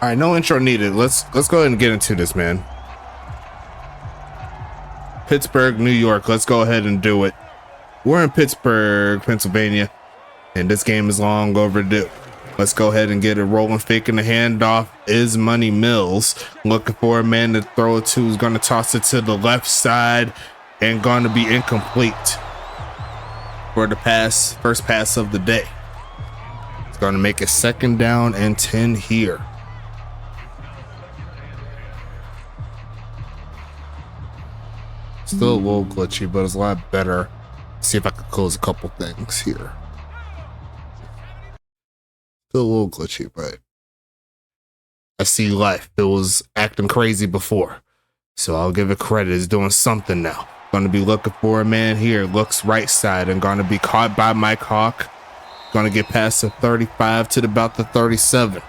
All right, no intro needed. Let's go ahead and get into this, man. Pittsburgh, New York. Let's go ahead and do it. We're in Pittsburgh, Pennsylvania, and this game is long overdue. Let's go ahead and get it rolling. Faking the handoff is Money Mills. Looking for a man to throw it to. Who's going to toss it to the left side and going to be incomplete for the pass, first pass of the day. It's going to make it 2nd down and 10 here. Still a little glitchy, but it's a lot better. See if I can close a couple things here. Still a little glitchy, but I see life. It was acting crazy before, so I'll give it credit. It's doing something now. Going to be looking for a man here. Looks right side and going to be caught by Mike Hawk. Going to get past the 35 to about the 37.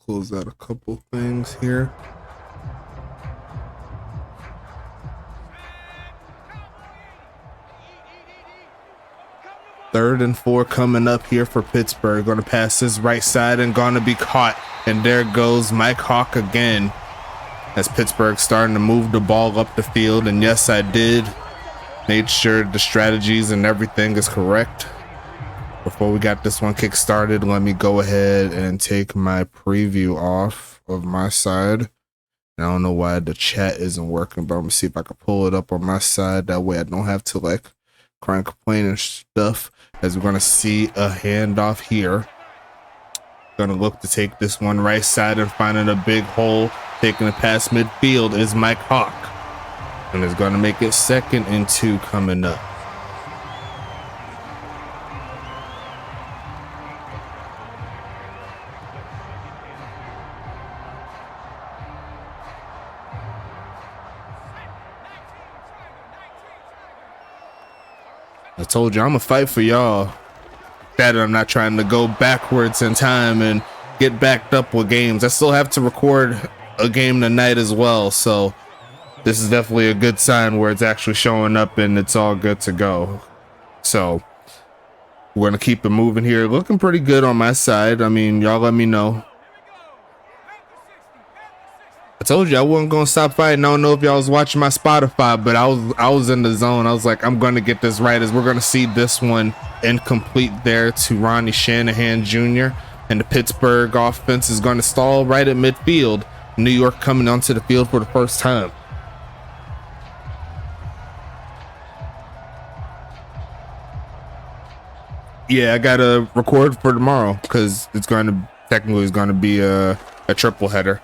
Close out a couple things here. Third and 4 coming up here for Pittsburgh. Going to pass this right side and going to be caught. And there goes Mike Hawk again. As Pittsburgh starting to move the ball up the field. And yes, I did. Made sure the strategies and everything is correct. Before we got this one kick started, let me go ahead and take my preview off of my side. And I don't know why the chat isn't working, but I'm gonna see if I can pull it up on my side. That way I don't have to like cry and complain and stuff. As we're gonna see a handoff here. Gonna look to take this one right side and finding a big hole. Taking it past midfield is Mike Hawk. And it's gonna make it 2nd and 2 coming up. I told you I'm gonna fight for y'all. That I'm not trying to go backwards in time and get backed up with games. I still have to record a game tonight as well, so this is definitely a good sign where it's actually showing up and it's all good to go. So we're gonna keep it moving here. Looking pretty good on my side. I mean, y'all let me know. I told you I wasn't gonna stop fighting. I don't know if y'all was watching my Spotify, but I was in the zone. I was like, I'm gonna get this right. As we're gonna see this one incomplete there to Ronnie Shanahan Jr. And the Pittsburgh offense is gonna stall right at midfield. New York coming onto the field for the first time. Yeah, I gotta record for tomorrow because it's going to technically be a triple header.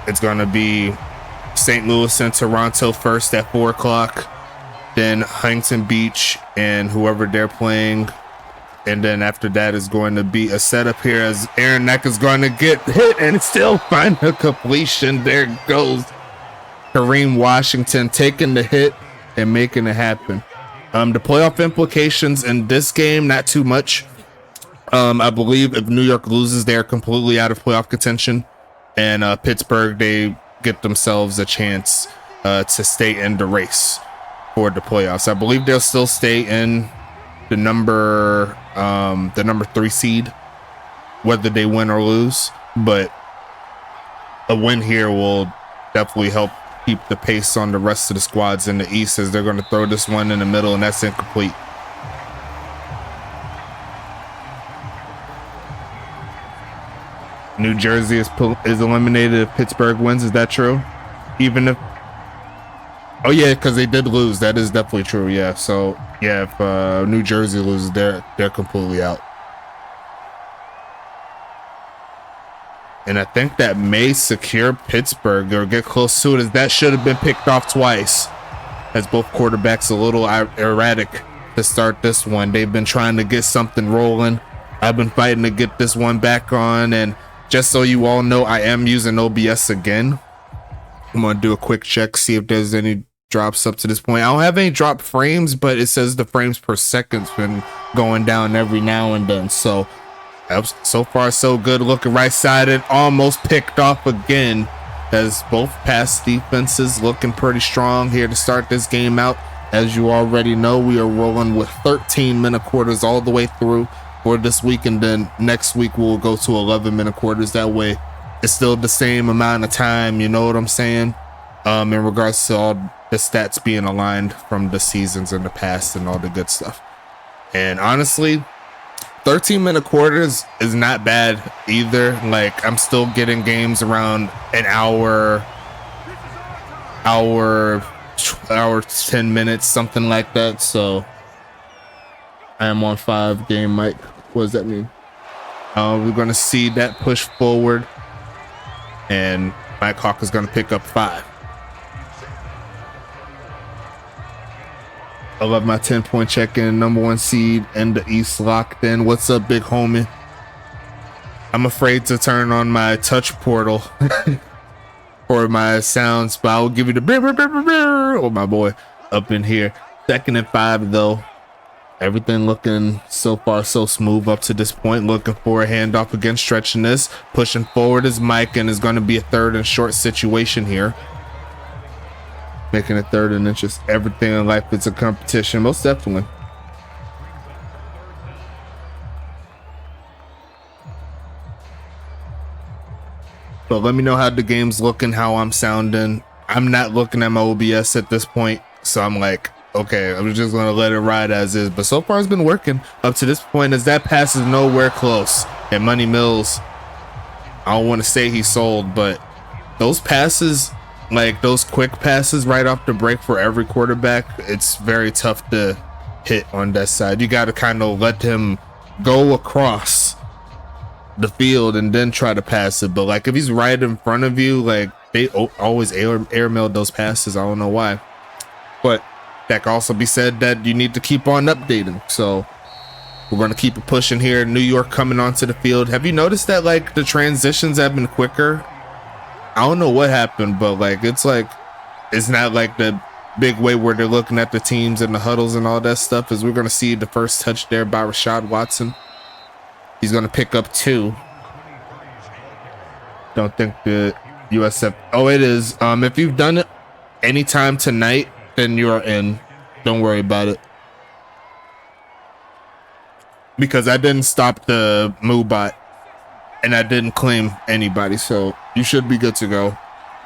It's going to be St. Louis and Toronto first at 4 o'clock. Then Huntington Beach and whoever they're playing And then after that is going to be a setup here as Aaron Neck is going to get hit and still find a completion. There goes Kareem Washington taking the hit and making it happen. The playoff implications in this game, not too much. I believe if New York loses, they're completely out of playoff contention. And Pittsburgh, they get themselves a chance to stay in the race for the playoffs. I believe they'll still stay in the number 3 seed, whether they win or lose. But a win here will definitely help keep the pace on the rest of the squads in the East, as they're going to throw this one in the middle, and that's incomplete. New Jersey is eliminated if Pittsburgh wins. Is that true? Even if, oh yeah, because they did lose. That is definitely true. Yeah. So yeah, if New Jersey loses, they're completely out. And I think that may secure Pittsburgh or get close to it, as that should have been picked off twice, as both quarterbacks a little erratic to start this one. They've been trying to get something rolling. I've been fighting to get this one back on, and just so you all know, I am using OBS again. I'm gonna do a quick check, see if there's any drops up to this point. I don't have any drop frames, but it says the frames per second's been going down every now and then. So far so good. Looking right side and almost picked off again, as both pass defenses looking pretty strong here to start this game out. As you already know, we are rolling with 13-minute quarters all the way through for this week, and then next week we'll go to 11-minute quarters. That way it's still the same amount of time, you know what I'm saying, in regards to all the stats being aligned from the seasons in the past and all the good stuff. And honestly, 13-minute quarters is not bad either. Like, I'm still getting games around an hour 10 minutes, something like that. So I am on 5 game mic. What does that mean? We're going to see that push forward, and Mike Hawk is going to pick up 5. I love my 10-point check-in, #1 seed in the East locked in. What's up, big homie? I'm afraid to turn on my touch portal for my sounds, but I'll give you the oh my boy up in here. 2nd and 5 though. Everything looking so far so smooth up to this point. Looking for a handoff again, stretching this, pushing forward is Mike, and is going to be a 3rd and short situation here. Making a 3rd and inches. Everything in life is a competition, most definitely. But let me know how the game's looking, how I'm sounding. I'm not looking at my OBS at this point, so I'm like, okay, I'm just gonna let it ride as is. But so far it's been working up to this point, as that pass is nowhere close. And Money Mills, I don't want to say he sold, but those passes, like those quick passes right off the break for every quarterback, it's very tough to hit on that side. You got to kind of let him go across the field and then try to pass it. But like if he's right in front of you, like they always airmailed those passes. I don't know why, but that can also be said that you need to keep on updating. So we're going to keep it pushing here. New York coming onto the field. Have you noticed that like the transitions have been quicker? I don't know what happened, but like it's not like the big way where they're looking at the teams and the huddles and all that stuff. As we're going to see the first touch there by Rashad Watson. He's going to pick up 2. Don't think the USF, oh it is, if you've done it anytime tonight, then you're in. Don't worry about it, because I didn't stop the move bot and I didn't claim anybody, so you should be good to go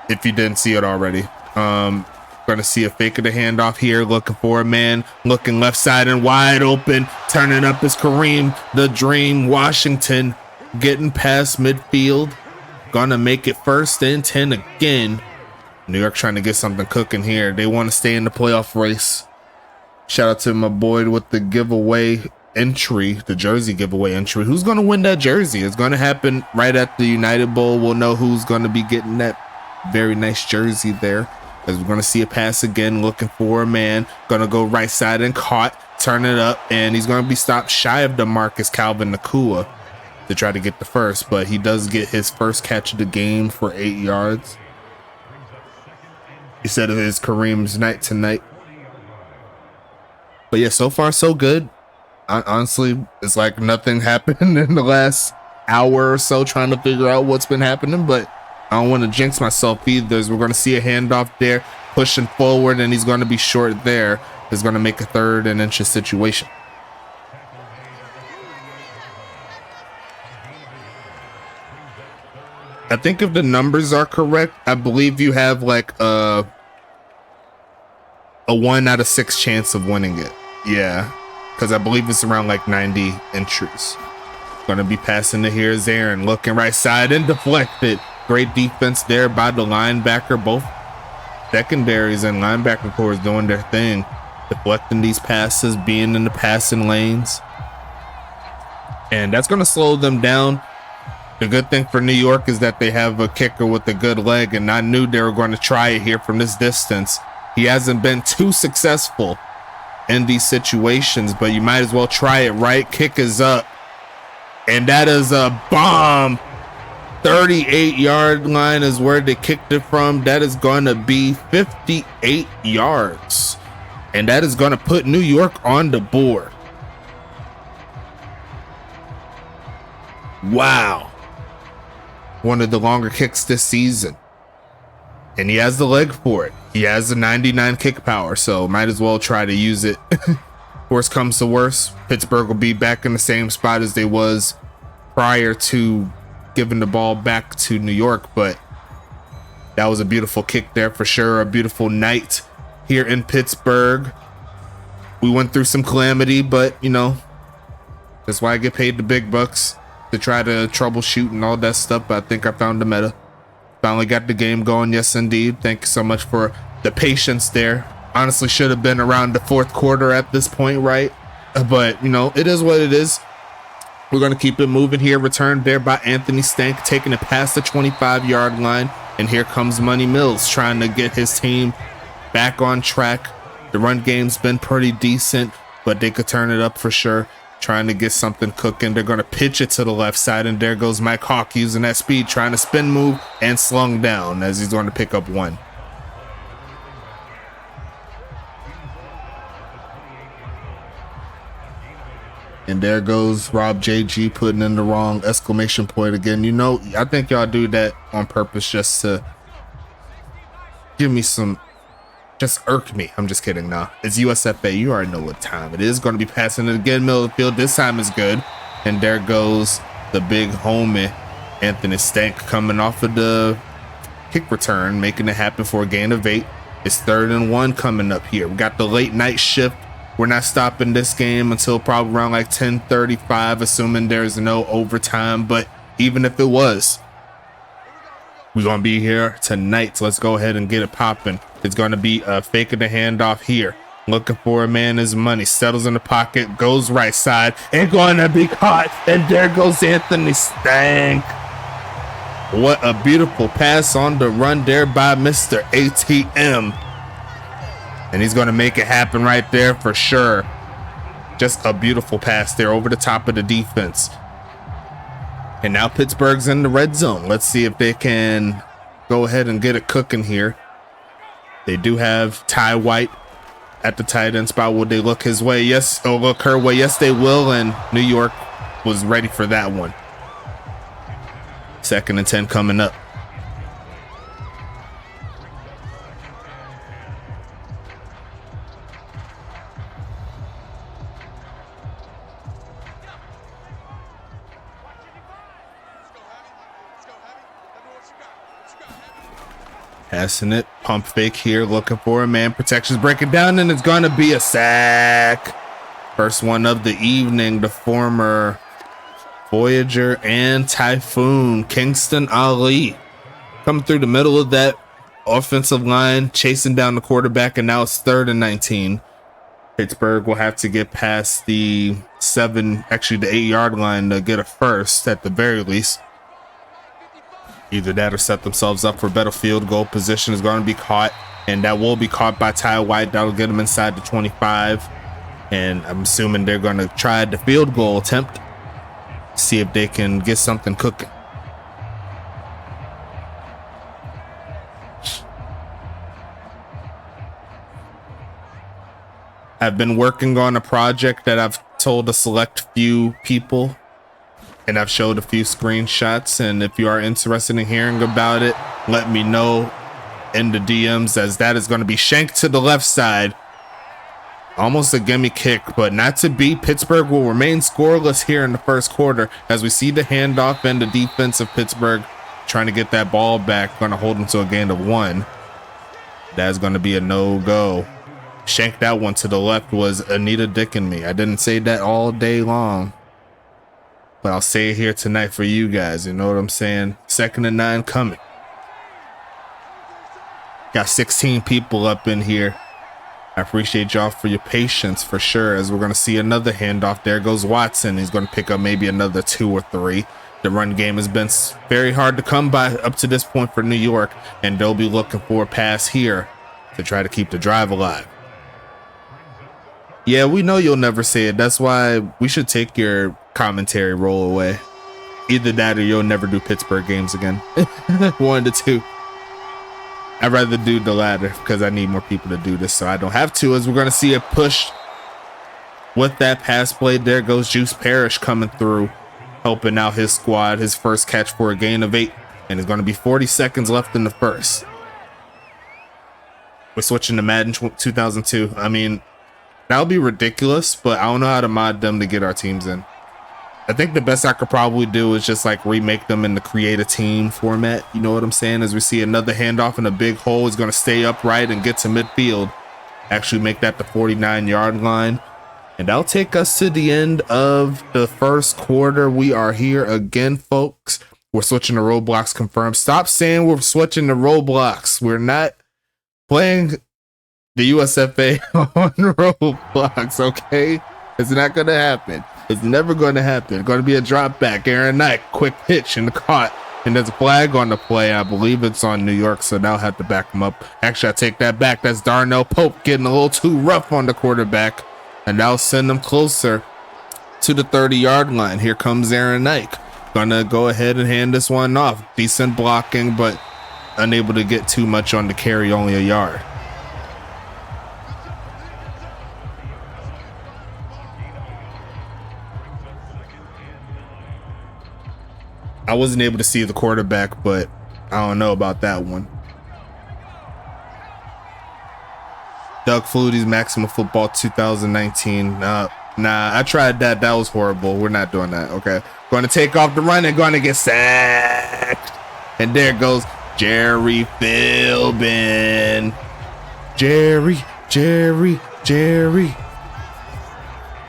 if you didn't see it already. Gonna see a fake of the handoff here, looking for a man, looking left side and wide open. Turning up is Kareem the Dream Washington, getting past midfield. Gonna make it 1st and 10 again. New York trying to get something cooking here. They want to stay in the playoff race. Shout out to my boy with the giveaway entry, the jersey giveaway entry. Who's going to win that jersey? It's going to happen right at the United Bowl. We'll know who's going to be getting that very nice jersey there. As we're going to see a pass again, looking for a man. Going to go right side and caught. turn it up, and he's going to be stopped shy of DeMarcus Calvin Nakua to try to get the first, but he does get his first catch of the game for 8 yards. He said it is Kareem's night tonight. But yeah, so far so good. Honestly, it's like nothing happened in the last hour or so trying to figure out what's been happening, but I don't want to jinx myself either. We're going to see a handoff there, pushing forward, and he's going to be short there. It's going to make a 3rd and inches situation. I think if the numbers are correct, I believe you have like a 1 out of 6 chance of winning it. Yeah, because I believe it's around like 90 entries. Going to be passing to here is Aaron, looking right side and deflected. Great defense there by the linebacker. Both secondaries and linebacker corps doing their thing, deflecting these passes, being in the passing lanes, and that's going to slow them down. The good thing for New York is that they have a kicker with a good leg, and I knew they were going to try it here from this distance. He hasn't been too successful in these situations, but you might as well try it, right? Kick is up, and that is a bomb. 38-yard line is where they kicked it from. That is going to be 58 yards, and that is going to put New York on the board. Wow. One of the longer kicks this season, and he has the leg for it. He has the 99 kick power, so might as well try to use it. Worst comes to worst, Pittsburgh will be back in the same spot as they was prior to giving the ball back to New York, but that was a beautiful kick there for sure. A beautiful night here in Pittsburgh. We went through some calamity, but you know, that's why I get paid the big bucks, to try to troubleshoot and all that stuff. But I think I found the meta. Finally got the game going. Yes, indeed. Thank you so much for the patience there. Honestly, should have been around the 4th quarter at this point, right? But, you know, it is what it is. We're going to keep it moving here. Returned there by Anthony Stank, taking it past the 25-yard line. And here comes Money Mills trying to get his team back on track. The run game's been pretty decent, but they could turn it up for sure. Trying to get something cooking. They're going to pitch it to the left side, and there goes Mike Hawk using that speed, trying to spin move and slung down as he's going to pick up 1. And there goes Rob JG putting in the wrong exclamation point again. You know, I think y'all do that on purpose just to give me some, just irk me. I'm just kidding. Nah, it's USFA. You already know what time it is. Going to be passing it again, middle of the field. This time is good. And there goes the big homie, Anthony Stank, coming off of the kick return, making it happen for a gain of 8. It's 3rd and 1 coming up here. We got the late night shift. We're not stopping this game until probably around like 10:35, assuming there's no overtime. But even if it was, we're going to be here tonight. So let's go ahead and get it popping. It's going to be faking the handoff here. Looking for a man his money. Settles in the pocket. Goes right side. And going to be caught. And there goes Anthony Stank. What a beautiful pass on the run there by Mr. ATM. And he's going to make it happen right there for sure. Just a beautiful pass there over the top of the defense. And now Pittsburgh's in the red zone. Let's see if they can go ahead and get it cooking here. They do have Ty White at the tight end spot. Will they look his way? Yes. Oh, look her way. Yes, they will. And New York was ready for that one. 2nd and 10 coming up. Passing it, pump fake here, looking for a man. Protection's breaking down, and it's going to be a sack. First one of the evening. The former Voyager and Typhoon, Kingston Ali, coming through the middle of that offensive line, chasing down the quarterback, and now it's 3rd and 19. Pittsburgh will have to get past the 8-yard line to get a first at the very least. Either that or set themselves up for better field goal position. Is going to be caught, and that will be caught by Ty White. That'll get him inside the 25. And I'm assuming they're going to try the field goal attempt, see if they can get something cooking. I've been working on a project that I've told a select few people, and I've showed a few screenshots, and if you are interested in hearing about it, let me know in the DMs, as that is going to be shanked to the left side. Almost a gimme kick, but not to be. Pittsburgh will remain scoreless here in the first quarter as we see the handoff and the defense of Pittsburgh trying to get that ball back, going to hold them to a gain of 1. That's going to be a no-go. Shanked that one to the left was Anita dicking me. I didn't say that all day long, but I'll say it here tonight for you guys. You know what I'm saying? 2nd and 9 coming. Got 16 people up in here. I appreciate y'all for your patience for sure, as we're going to see another handoff. There goes Watson. He's going to pick up maybe another 2 or 3. The run game has been very hard to come by up to this point for New York, and they'll be looking for a pass here to try to keep the drive alive. Yeah, we know you'll never say it. That's why we should take your commentary role away. Either that or you'll never do Pittsburgh games again. 1 to 2. I'd rather do the latter because I need more people to do this so I don't have to, as we're going to see a push with that pass play. There goes Juice Parrish coming through, helping out his squad. His first catch for a gain of 8, and it's going to be 40 seconds left in the first. We're switching to Madden 2002. I mean, that would be ridiculous, but I don't know how to mod them to get our teams in. I think the best I could probably do is just like remake them in the create a team format. You know what I'm saying? As we see another handoff in a big hole, he's going to stay upright and get to midfield. Actually make that the 49-yard line. And that'll take us to the end of the first quarter. We are here again, folks. We're switching to Roblox confirmed. Stop saying we're switching to Roblox. We're not playing the USFA on Roblox, okay? It's not going to happen. It's never going to happen. Going to be a drop back. Aaron Knight, quick pitch and caught. And there's a flag on the play. I believe it's on New York, so now I'll have to back him up. Actually, I take that back. That's Darnell Pope getting a little too rough on the quarterback. And that'll send them closer to the 30-yard line. Here comes Aaron Knight. Gonna go ahead and hand this one off. Decent blocking, but unable to get too much on the carry, only a yard. I wasn't able to see the quarterback, but I don't know about that one. Doug Flutie's Maximum Football 2019. Nah, I tried that. That was horrible. We're not doing that. Okay. Going to take off the run and going to get sacked. And there goes Jerry Philbin. Jerry.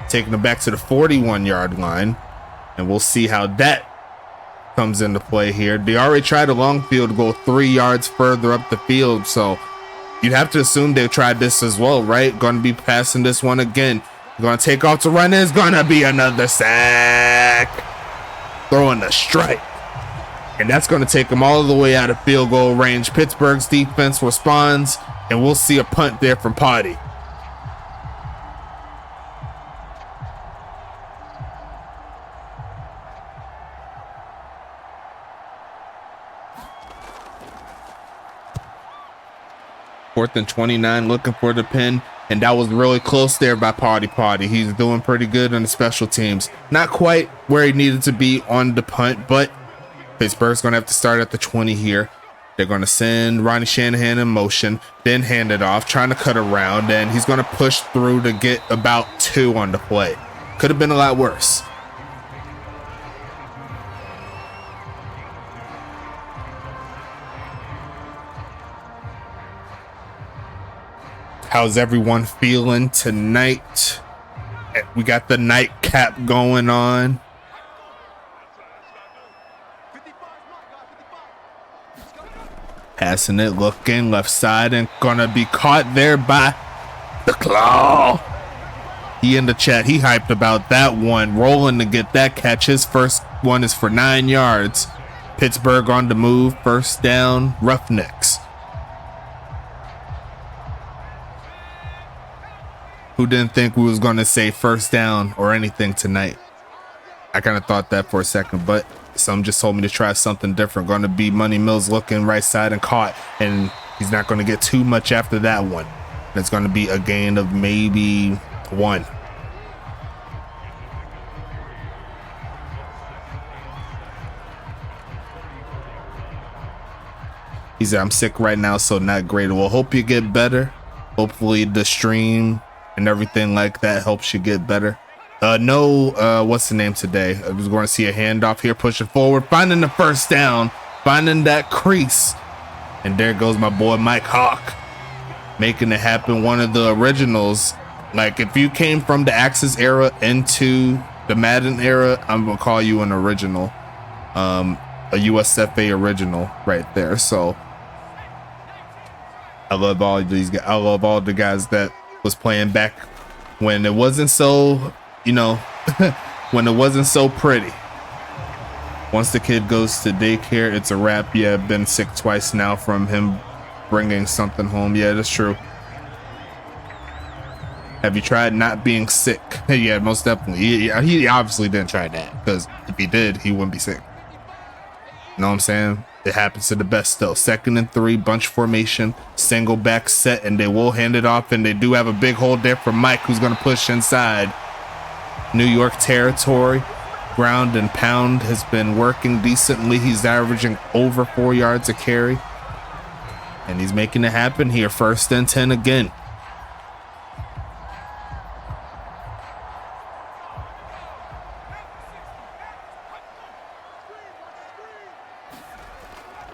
Taking it back to the 41-yard line. And we'll see how that comes into play here. They already tried a long field goal 3 yards further up the field, so you'd have to assume they tried this as well, right? Going to be passing this one again. Going to take off to run. It's going to be another sack. Throwing a strike. And that's going to take them all the way out of field goal range. Pittsburgh's defense responds, and we'll see a punt there from Potty. Fourth and 29, looking for the pin, and that was really close there by Potty. He's doing pretty good on the special teams. Not quite where he needed to be on the punt, but Pittsburgh's going to have to start at the 20 here. They're going to send Ronnie Shanahan in motion, then hand it off, trying to cut around, and he's going to push through to get about 2 on the play. Could have been a lot worse. How's everyone feeling tonight? We got the nightcap going on. Passing it, looking left side, and gonna be caught there by the Claw. He in the chat, he hyped about that one, rolling to get that catch. His first one is for 9 yards. Pittsburgh on the move, first down, Roughnecks. Who didn't think we was going to say first down or anything tonight? I kind of thought that for a second, but some just told me to try something different. Going to be Money Mills looking right side and caught, and he's not going to get too much after that one. It's going to be a gain of maybe 1. He said, I'm sick right now, so not great. Well, hope you get better. Hopefully the stream and everything like that helps you get better. What's the name today? I was going to see a handoff here, pushing forward, finding the first down, finding that crease. And there goes my boy Mike Hawk, making it happen. One of the originals. Like, if you came from the Axis era into the Madden era, I'm going to call you an original. A USFA original right there. So I love all these guys. I love all the guys that was playing back when it wasn't so, you know, when it wasn't so pretty. Once the kid goes to daycare, it's a wrap. Yeah, I've been sick twice now from him bringing something home. Yeah, that's true. Have you tried not being sick? Yeah, most definitely. He obviously didn't try that, because if he did, he wouldn't be sick. You know what I'm saying? It happens to the best though. 2nd and 3, bunch formation, single back set, and they will hand it off, and they do have a big hold there for Mike, who's going to push inside. New York territory. Ground and pound has been working decently. He's averaging over 4 yards a carry, and he's making it happen here. 1st and 10 again.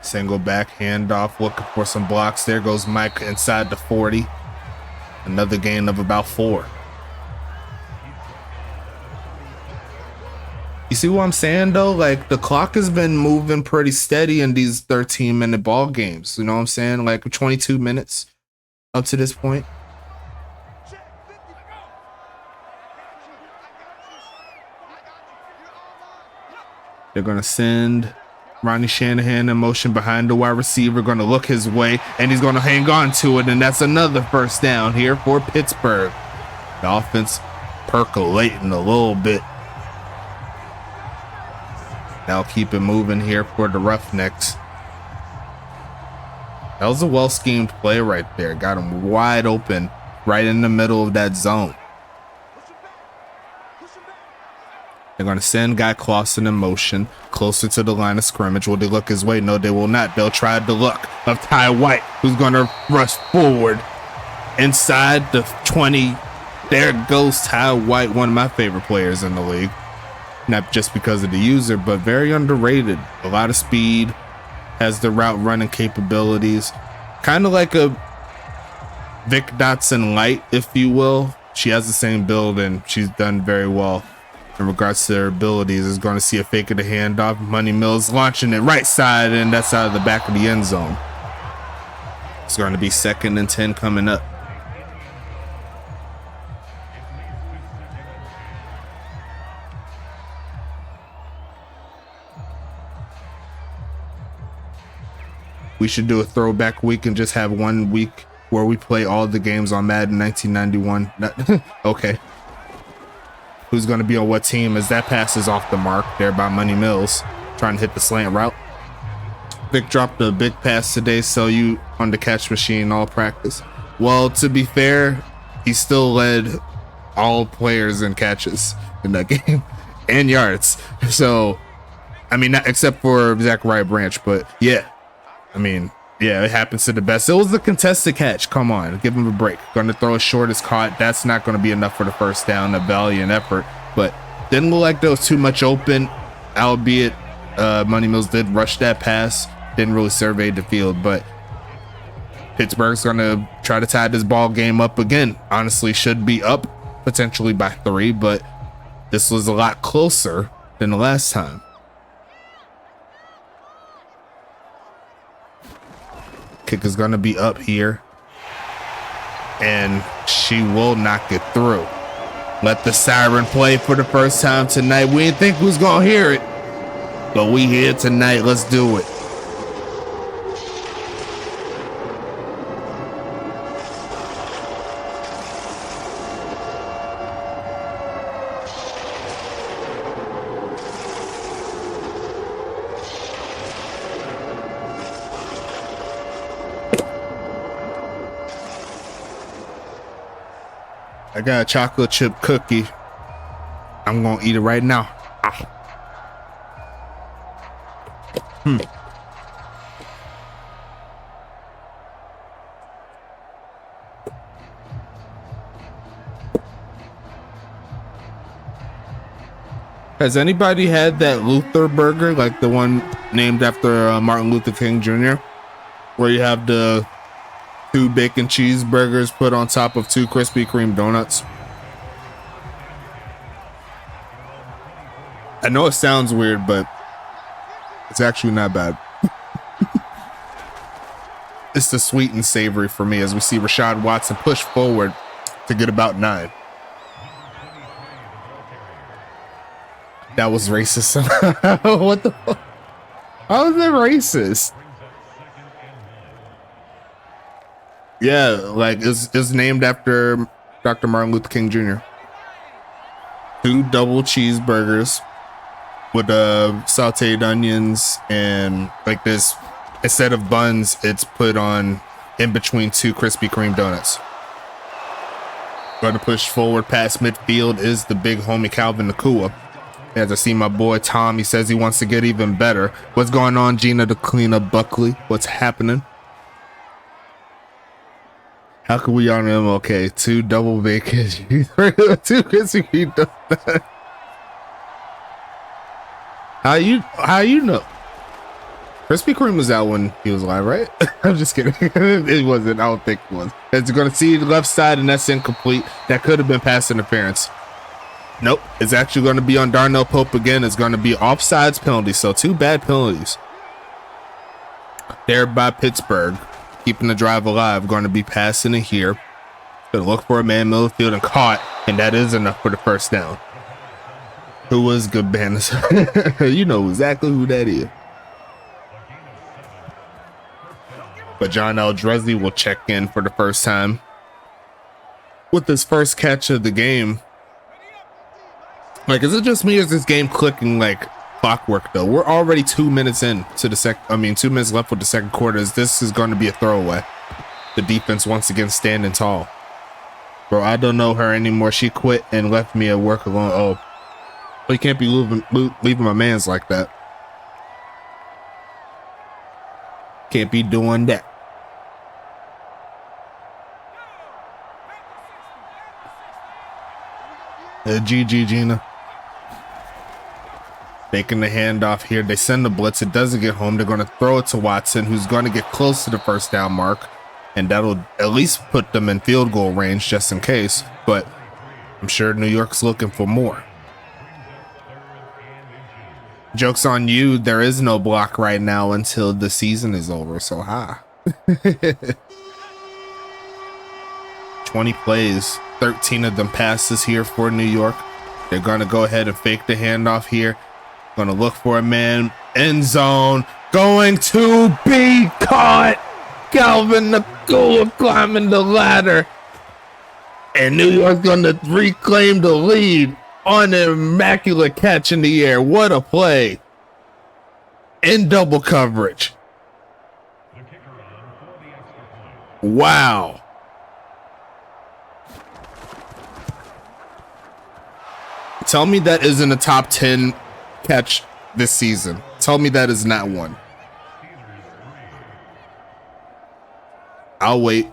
Single back handoff, looking for some blocks. There goes Mike inside the 40. Another gain of about 4. You see what I'm saying though? Like, the clock has been moving pretty steady in these 13-minute ball games. You know what I'm saying? Like 22 minutes up to this point. They're gonna send Ronnie Shanahan in motion behind the wide receiver, going to look his way, and he's going to hang on to it, and that's another first down here for Pittsburgh. The offense percolating a little bit. Now keep it moving here for the Roughnecks. That was a well-schemed play right there. Got him wide open right in the middle of that zone. They're going to send Guy Clausen in motion closer to the line of scrimmage. Will they look his way? No, they will not. They'll try the look of Ty White, who's going to rush forward inside the 20. There goes Ty White, one of my favorite players in the league. Not just because of the user, but very underrated. A lot of speed, has the route running capabilities. Kind of like a Vic Dotson light, if you will. She has the same build, and she's done very well in regards to their abilities. Is going to see a fake of the handoff. Money Mills launching it right side, and that's out of the back of the end zone. It's going to be 2nd and 10 coming up. We should do a throwback week and just have 1 week where we play all the games on Madden 1991. Okay. Who's going to be on what team, as that pass is off the mark there by Money Mills, trying to hit the slant route. Vic dropped a big pass today, so you on the catch machine all practice. Well, to be fair, he still led all players in catches in that game and yards. So, I mean, not except for Zachariah Branch, but yeah, I mean, yeah, it happens to the best. It was the contested catch. Come on, give him a break. Going to throw a short as caught. That's not going to be enough for the first down, a valiant effort. But didn't look like there was too much open, albeit Money Mills did rush that pass. Didn't really survey the field, but Pittsburgh's going to try to tie this ball game up again. Honestly, should be up potentially by 3, but this was a lot closer than the last time. Kick is going to be up here, and she will knock it through. Let the siren play for the first time tonight. We didn't think we was going to hear it, but we here tonight. Let's do it. I got a chocolate chip cookie. I'm gonna eat it right now. Has anybody had that Luther burger, like the one named after Martin Luther King Jr., where you have the 2 bacon cheeseburgers put on top of 2 Krispy Kreme donuts? I know it sounds weird, but it's actually not bad. It's the sweet and savory for me as we see Rashad Watson push forward to get about 9. That was racist. What the fuck? How is that racist? Yeah, like it's named after Dr. Martin Luther King Jr. 2 double cheeseburgers with sauteed onions and like this. Instead of buns, it's put on in between 2 Krispy Kreme donuts. Going to push forward past midfield is the big homie Calvin Nakua. As I see my boy Tom, he says he wants to get even better. What's going on, Gina the cleanup Buckley? What's happening? How can we honor him? Okay, 2 double bacon, 2 Krispy Kreme donuts. How you know? Krispy Kreme was out when he was alive, right? I'm just kidding. It wasn't. I don't think it was. It's going to see the left side, and that's incomplete. That could have been pass interference. Nope. It's actually going to be on Darnell Pope again. It's going to be offsides penalty. So 2 bad penalties there by Pittsburgh, keeping the drive alive. Going to be passing it here. Going to look for a man middle field and caught, and that is enough for the first down. Who was good, Bannis? You know exactly who that is. But John L. Dresdy will check in for the first time with his first catch of the game. Like, is it just me or is this game clicking like clockwork though? We're already 2 minutes in to the 2 minutes left with the second quarter. This is going to be a throwaway. The defense once again standing tall. Bro, I don't know her anymore. She quit and left me at work alone. Oh, you can't be leaving my mans like that. Can't be doing that. GG Gina. Making the handoff here. They send the blitz. It doesn't get home. They're going to throw it to Watson, who's going to get close to the first down mark. And that'll at least put them in field goal range just in case. But I'm sure New York's looking for more. Joke's on you. There is no block right now until the season is over. So, 20 plays, 13 of them passes here for New York. They're going to go ahead and fake the handoff here. Going to look for a man. End zone. Going to be caught. Calvin Nakua climbing the ladder. And New York's going to reclaim the lead on an immaculate catch in the air. What a play. In double coverage. Wow. Tell me that isn't a top 10 catch this season. Tell me that is not one. I'll wait.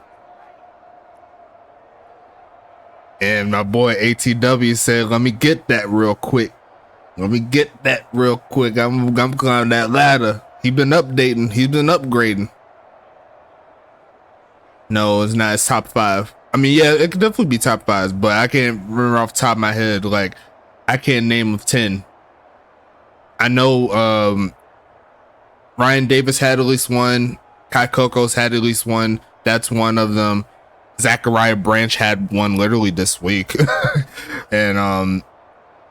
And my boy ATW said, let me get that real quick. Let me get that real quick. I'm climbing that ladder. He's been updating. He's been upgrading. No, it's not. It's top 5. I mean, yeah, it could definitely be top 5, but I can't remember off the top of my head. Like, I can't name of 10. I know Ryan Davis had at least one. Kai Coco's had at least one. That's one of them. Zachariah Branch had one literally this week. And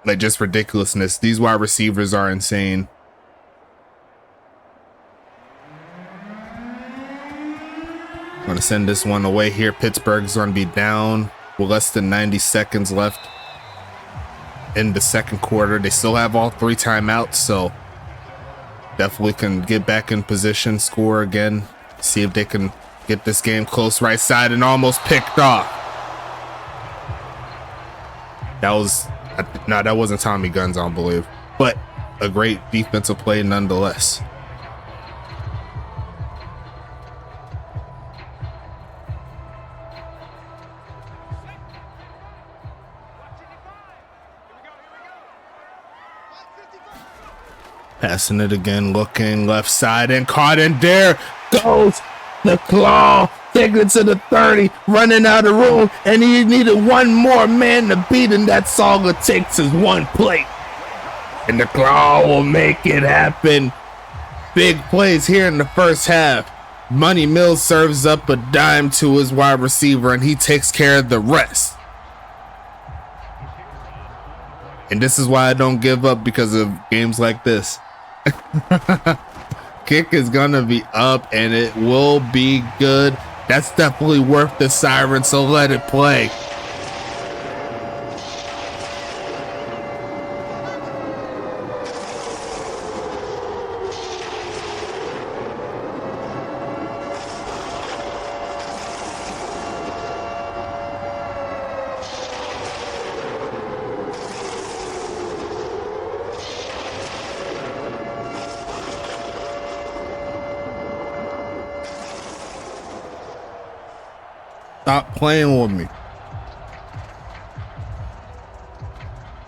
like, just ridiculousness. These wide receivers are insane. I'm gonna send this one away here. Pittsburgh's gonna be down with less than 90 seconds left in the second quarter. They still have all 3 timeouts, so definitely can get back in position, score again, see if they can get this game close. Right side and almost picked off. That was, no, that wasn't Tommy Guns, I don't believe, but a great defensive play nonetheless. Passing it again, looking left side and caught, and there goes the claw, taking it to the 30, running out of room, and he needed one more man to beat, and that's all it takes is one play. And the claw will make it happen. Big plays here in the first half. Money Mills serves up a dime to his wide receiver, and he takes care of the rest. And this is why I don't give up, because of games like this. Kick is gonna be up, and it will be good. That's definitely worth the siren, so let it play. Stop playing with me.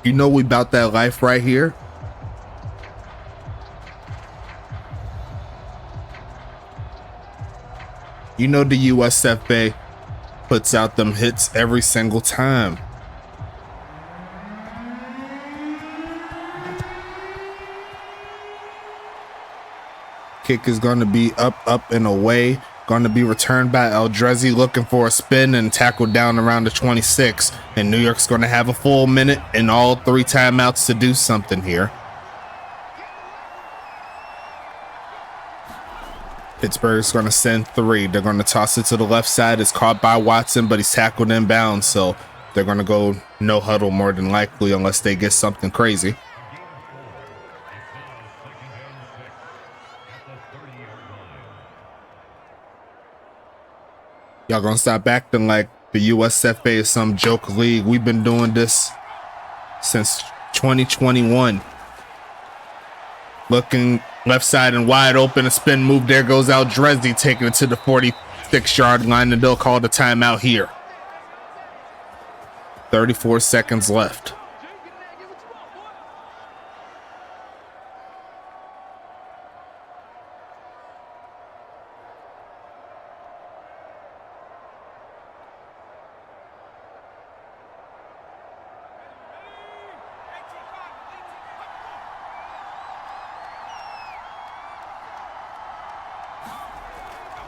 You know we about that life right here. You know the USFA puts out them hits every single time. Kick is going to be up and away. Going to be returned by Eldrezi, looking for a spin and tackled down around the 26. And New York's going to have a full minute and all 3 timeouts to do something here. Pittsburgh's going to send 3. They're going to toss it to the left side. It's caught by Watson, but he's tackled inbounds. So they're going to go no huddle more than likely, unless they get something crazy. Y'all gonna stop acting like the USFA is some joke league. We've been doing this since 2021. Looking left side and wide open, a spin move. There goes Eldrezi, taking it to the 46-yard line, and they'll call the timeout here. 34 seconds left.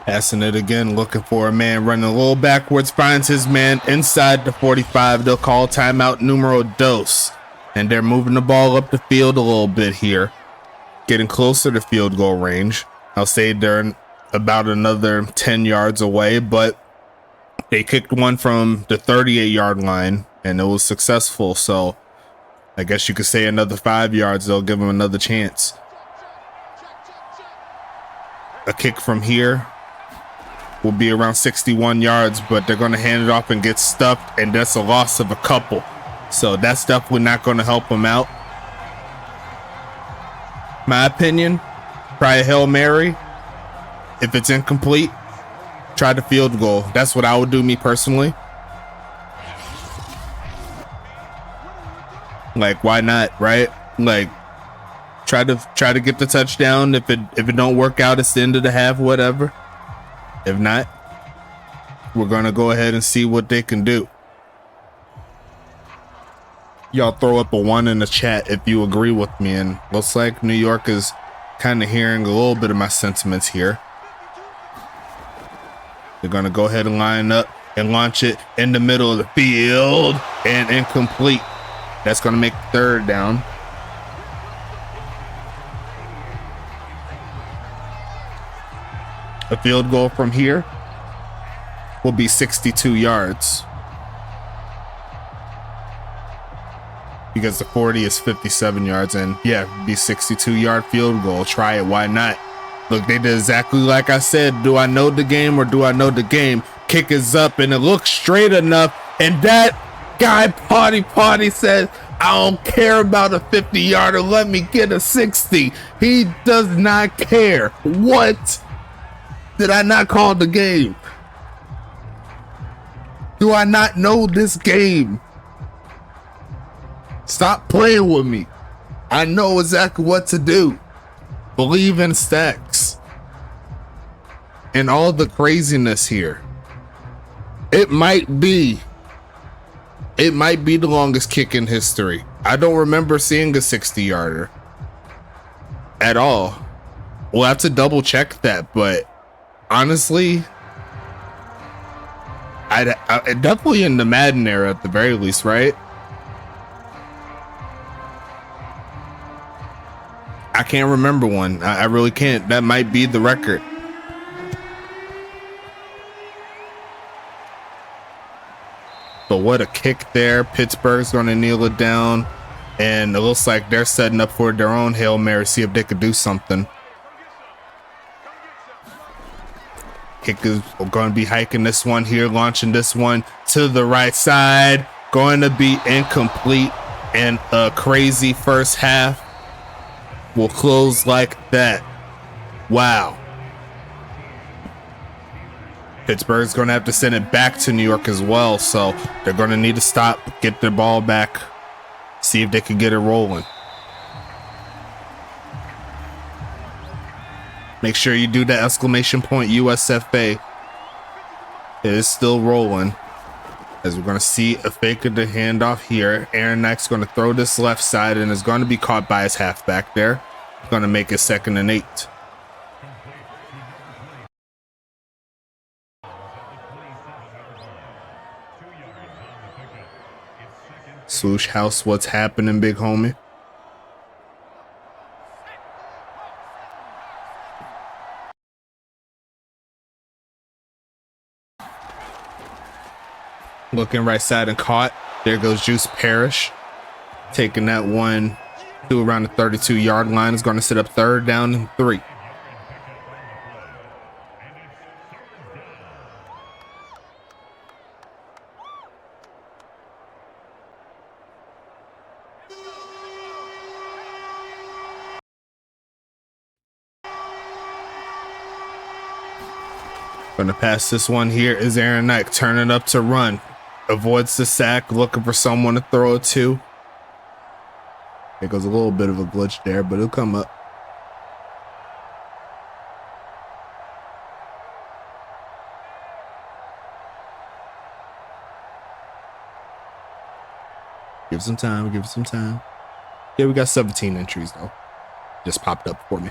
Passing it again, looking for a man, running a little backwards, finds his man inside the 45. They'll call timeout numero dos. And they're moving the ball up the field a little bit here, getting closer to field goal range. I'll say they're about another 10 yards away, but they kicked one from the 38-yard line, and it was successful. So I guess you could say another 5 yards, they'll give them another chance. A kick from here will be around 61 yards, but they're going to hand it off and get stuffed, and that's a loss of a couple. So that's definitely not going to help them out. My opinion, try a Hail Mary. If it's incomplete, try the field goal. That's what I would do, me personally. Like, why not, right? Like, try to get the touchdown. If it don't work out, it's the end of the half, whatever. If not, we're going to go ahead and see what they can do. Y'all throw up a 1 in the chat if you agree with me. And looks like New York is kind of hearing a little bit of my sentiments here. They're going to go ahead and line up and launch it in the middle of the field, and incomplete. That's going to make third down. A field goal from here will be 62 yards. Because the 40 is 57 yards, and yeah, be 62-yard field goal. Try it, why not? Look, they did exactly like I said. Do I know the game or do I know the game? Kick is up and it looks straight enough, and that Guy Potty says, I don't care about a 50-yarder. Let me get a 60. He does not care. What? Did I not call the game? Do I not know this game? Stop playing with me. I know exactly what to do. Believe in stacks. And all the craziness here. It might be the longest kick in history. I don't remember seeing a 60-yarder at all. We'll have to double check that, but honestly, I definitely in the Madden era at the very least, right? I can't remember one. I really can't. That might be the record. But what a kick there. Pittsburgh's going to kneel it down. And it looks like they're setting up for their own Hail Mary, see if they could do something. Kick is going to be hiking this one here, launching this one to the right side. Going to be incomplete, and a crazy first half will close like that. Wow. Pittsburgh's going to have to send it back to New York as well, so they're going to need to stop, get their ball back, see if they can get it rolling. Make sure you do the exclamation point USFA. It is still rolling, as we're going to see a fake of the handoff here. Roughnecks going to throw this left side and is going to be caught by his halfback there. Going to make it 2nd and 8. Swoosh House, what's happening, big homie? Looking right side and caught. There goes Juice Parrish. Taking that one to around the 32-yard line. Is going to set up 3rd down and 3. Going to pass this one here is Roughnecks, turning up to run. Avoids the sack, looking for someone to throw it to. There goes a little bit of a glitch there, but it'll come up. Give some time, give some time. Yeah, we got 17 entries though. Just popped up for me.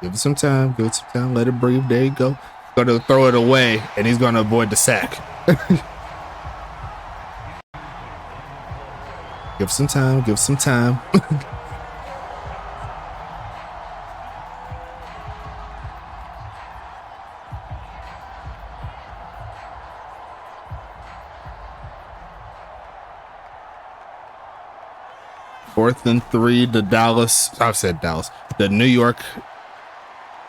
Give it some time, give it some time, let it breathe. There you go. Going to throw it away, and he's going to avoid the sack. Give some time, give some time. Fourth and 3, the New York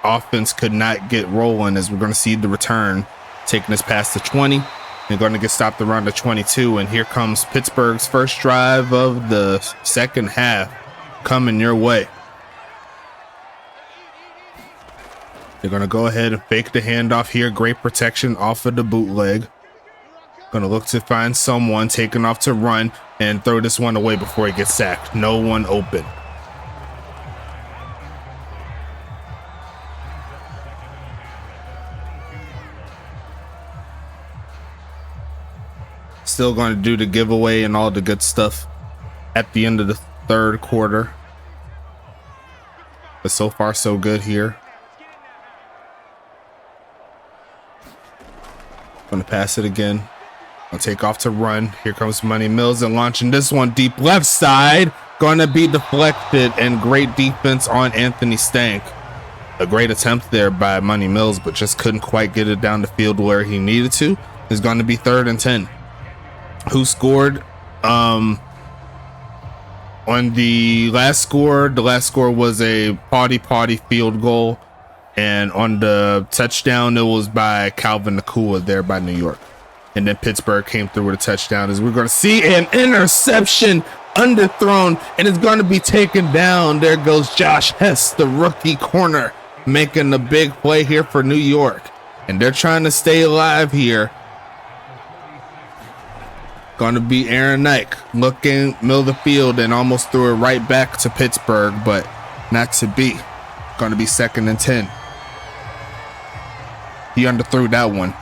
offense could not get rolling, as we're going to see the return taking us past the 20. They're going to get stopped around the 22, and here comes Pittsburgh's first drive of the second half coming your way. They're going to go ahead and fake the handoff here. Great protection off of the bootleg. Going to look to find someone, taking off to run and throw this one away before he gets sacked. No one open. Still going to do the giveaway and all the good stuff at the end of the third quarter. But so far, so good here. Going to pass it again. Going to take off to run. Here comes Money Mills and launching this one deep left side. Going to be deflected, and great defense on Anthony Stank. A great attempt there by Money Mills, but just couldn't quite get it down the field where he needed to. It's going to be 3rd and 10. Who scored on the last score? The last score was a potty field goal, and on the touchdown it was by Calvin Nakua there by New York. And then Pittsburgh came through with a touchdown, as we're going to see an interception underthrown, and it's going to be taken down. There goes Josh Hess, the rookie corner, making the big play here for New York. And they're trying to stay alive here. Going to be Aaron Nike looking middle of the field and almost threw it right back to Pittsburgh, but not to be. Going to be 2nd and 10. He underthrew that one.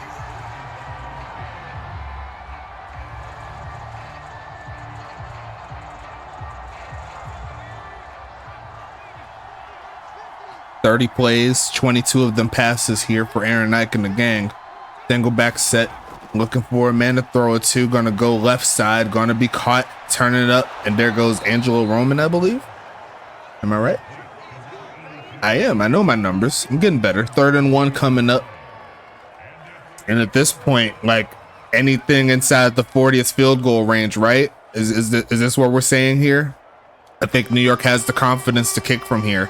"30 plays, 22 of them passes here for Aaron Nike and the gang. Single back set, looking for a man to throw it to. Gonna go left side, gonna be caught, turn it up, and there goes Angelo Roman, I believe. Am I right? I am. I know my numbers. I'm getting better. 3rd and 1 coming up. And at this point, like, anything inside the 40th field goal range, right? Is this what we're saying here? I think New York has the confidence to kick from here.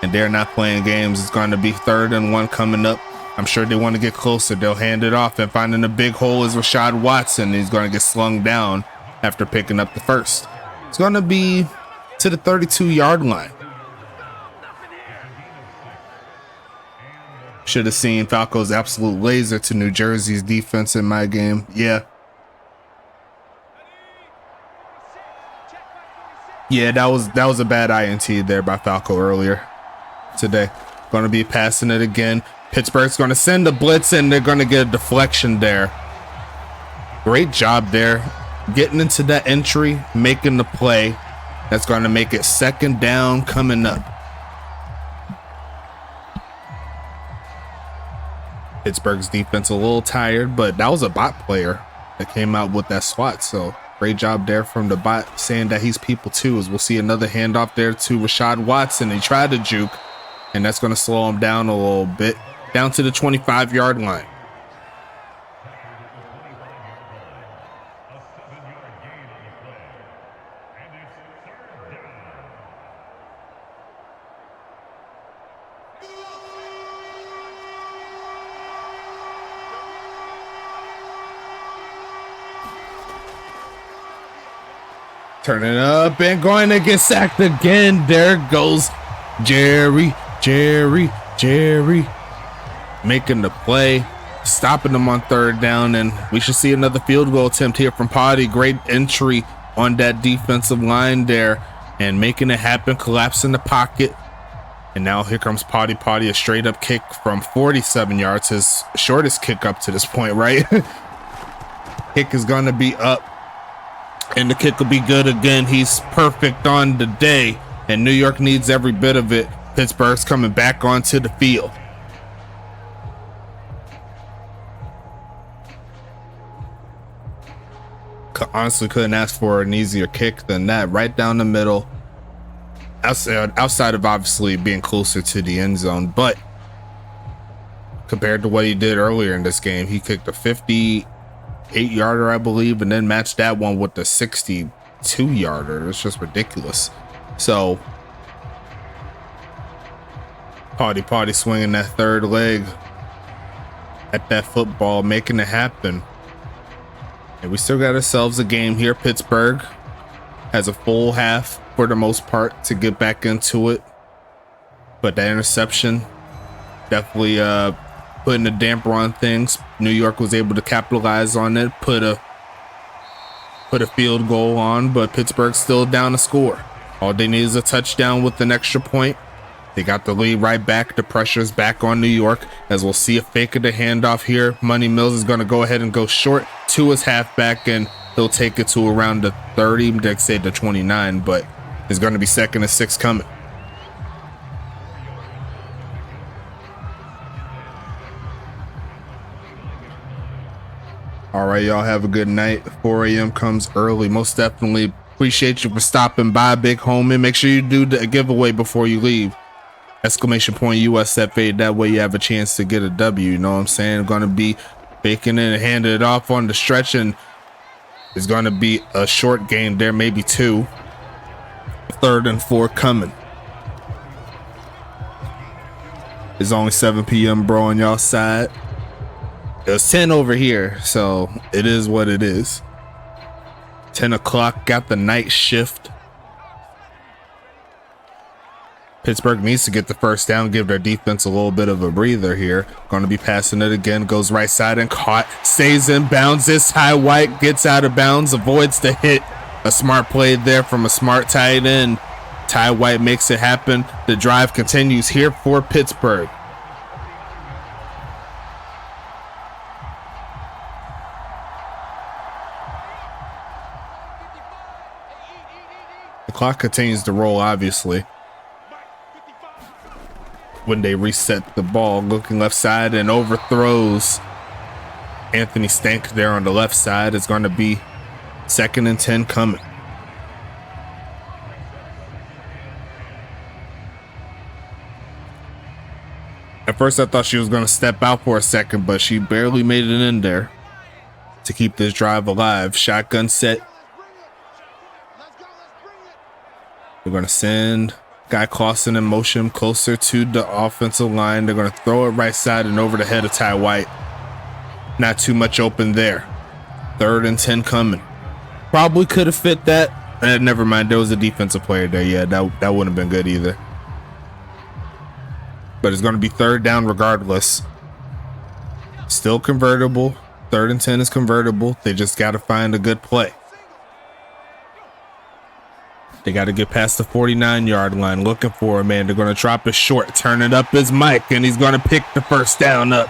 And they're not playing games. It's going to be 3rd and 1 coming up. I'm sure they want to get closer. They'll hand it off, and finding a big hole is Rashad Watson. He's going to get slung down after picking up the first. It's going to be to the 32-yard line. Should have seen Falco's absolute laser to New Jersey's defense in my game. Yeah. Yeah, that was a bad INT there by Falco earlier today. Going to be passing it again. Pittsburgh's going to send a blitz, and they're going to get a deflection there. Great job there, getting into that entry, making the play. That's going to make it 2nd down coming up. Pittsburgh's defense a little tired, but that was a bot player that came out with that swat. So great job there from the bot, saying that he's people too, as we'll see another handoff there to Rashad Watson. He tried to juke, and that's going to slow him down a little bit, down to the 25-yard line. Turning up and going to get sacked again. There goes Jerry making the play, stopping them on 3rd down, and we should see another field goal attempt here from Potty. Great entry on that defensive line there and making it happen, collapsing the pocket. And now here comes Potty, a straight up kick from 47 yards, his shortest kick up to this point, right? Kick is going to be up, and the kick will be good again. He's perfect on the day, and New York needs every bit of it. Pittsburgh's coming back onto the field. Honestly, couldn't ask for an easier kick than that. Right down the middle, outside of obviously being closer to the end zone, but compared to what he did earlier in this game, he kicked a 58-yarder, I believe, and then matched that one with the 62-yarder. It's just ridiculous. So Potty swinging that 3rd leg at that football, making it happen. And we still got ourselves a game here. Pittsburgh has a full half for the most part to get back into it, but that interception definitely putting a damper on things. New York was able to capitalize on it, put a field goal on, but Pittsburgh's still down to score. All they need is a touchdown with an extra point. They got the lead right back. The pressure's back on New York, as we'll see a fake of the handoff here. Money Mills is going to go ahead and go short to his halfback, and he'll take it to around the 30, let's say the 29, but it's going to be 2nd and 6 coming. All right, y'all have a good night. 4 a.m. comes early. Most definitely appreciate you for stopping by, big homie. Make sure you do the giveaway before you leave. Exclamation point USFA. That way you have a chance to get a W. You know what I'm saying? Going to be faking it and handing it off on the stretch, and it's going to be a short game there, maybe 2. 3rd and 4 coming. It's only 7 p.m. bro on y'all side. It was 10 over here, so it is what it is. 10 o'clock, got the night shift. Pittsburgh needs to get the first down, give their defense a little bit of a breather here. Going to be passing it again, goes right side and caught, stays in bounds. This Ty White gets out of bounds, avoids the hit. A smart play there from a smart tight end. Ty White makes it happen. The drive continues here for Pittsburgh. The clock continues to roll, obviously. When they reset the ball, looking left side and overthrows Anthony Stank there on the left side. Is going to be 2nd and 10 coming. At first I thought she was going to step out for a second, but she barely made it in there to keep this drive alive. Shotgun set. We're going to send Guy Clausen in motion closer to the offensive line. They're going to throw it right side and over the head of Ty White. Not too much open there. 3rd and 10 coming. Probably could have fit that. Never mind. There was a defensive player there. Yeah, that wouldn't have been good either. But it's going to be 3rd down regardless. Still convertible. 3rd and 10 is convertible. They just got to find a good play. They got to get past the 49-yard line, looking for a man. They're going to drop it short. Turn it up is Mike, and he's going to pick the first down up.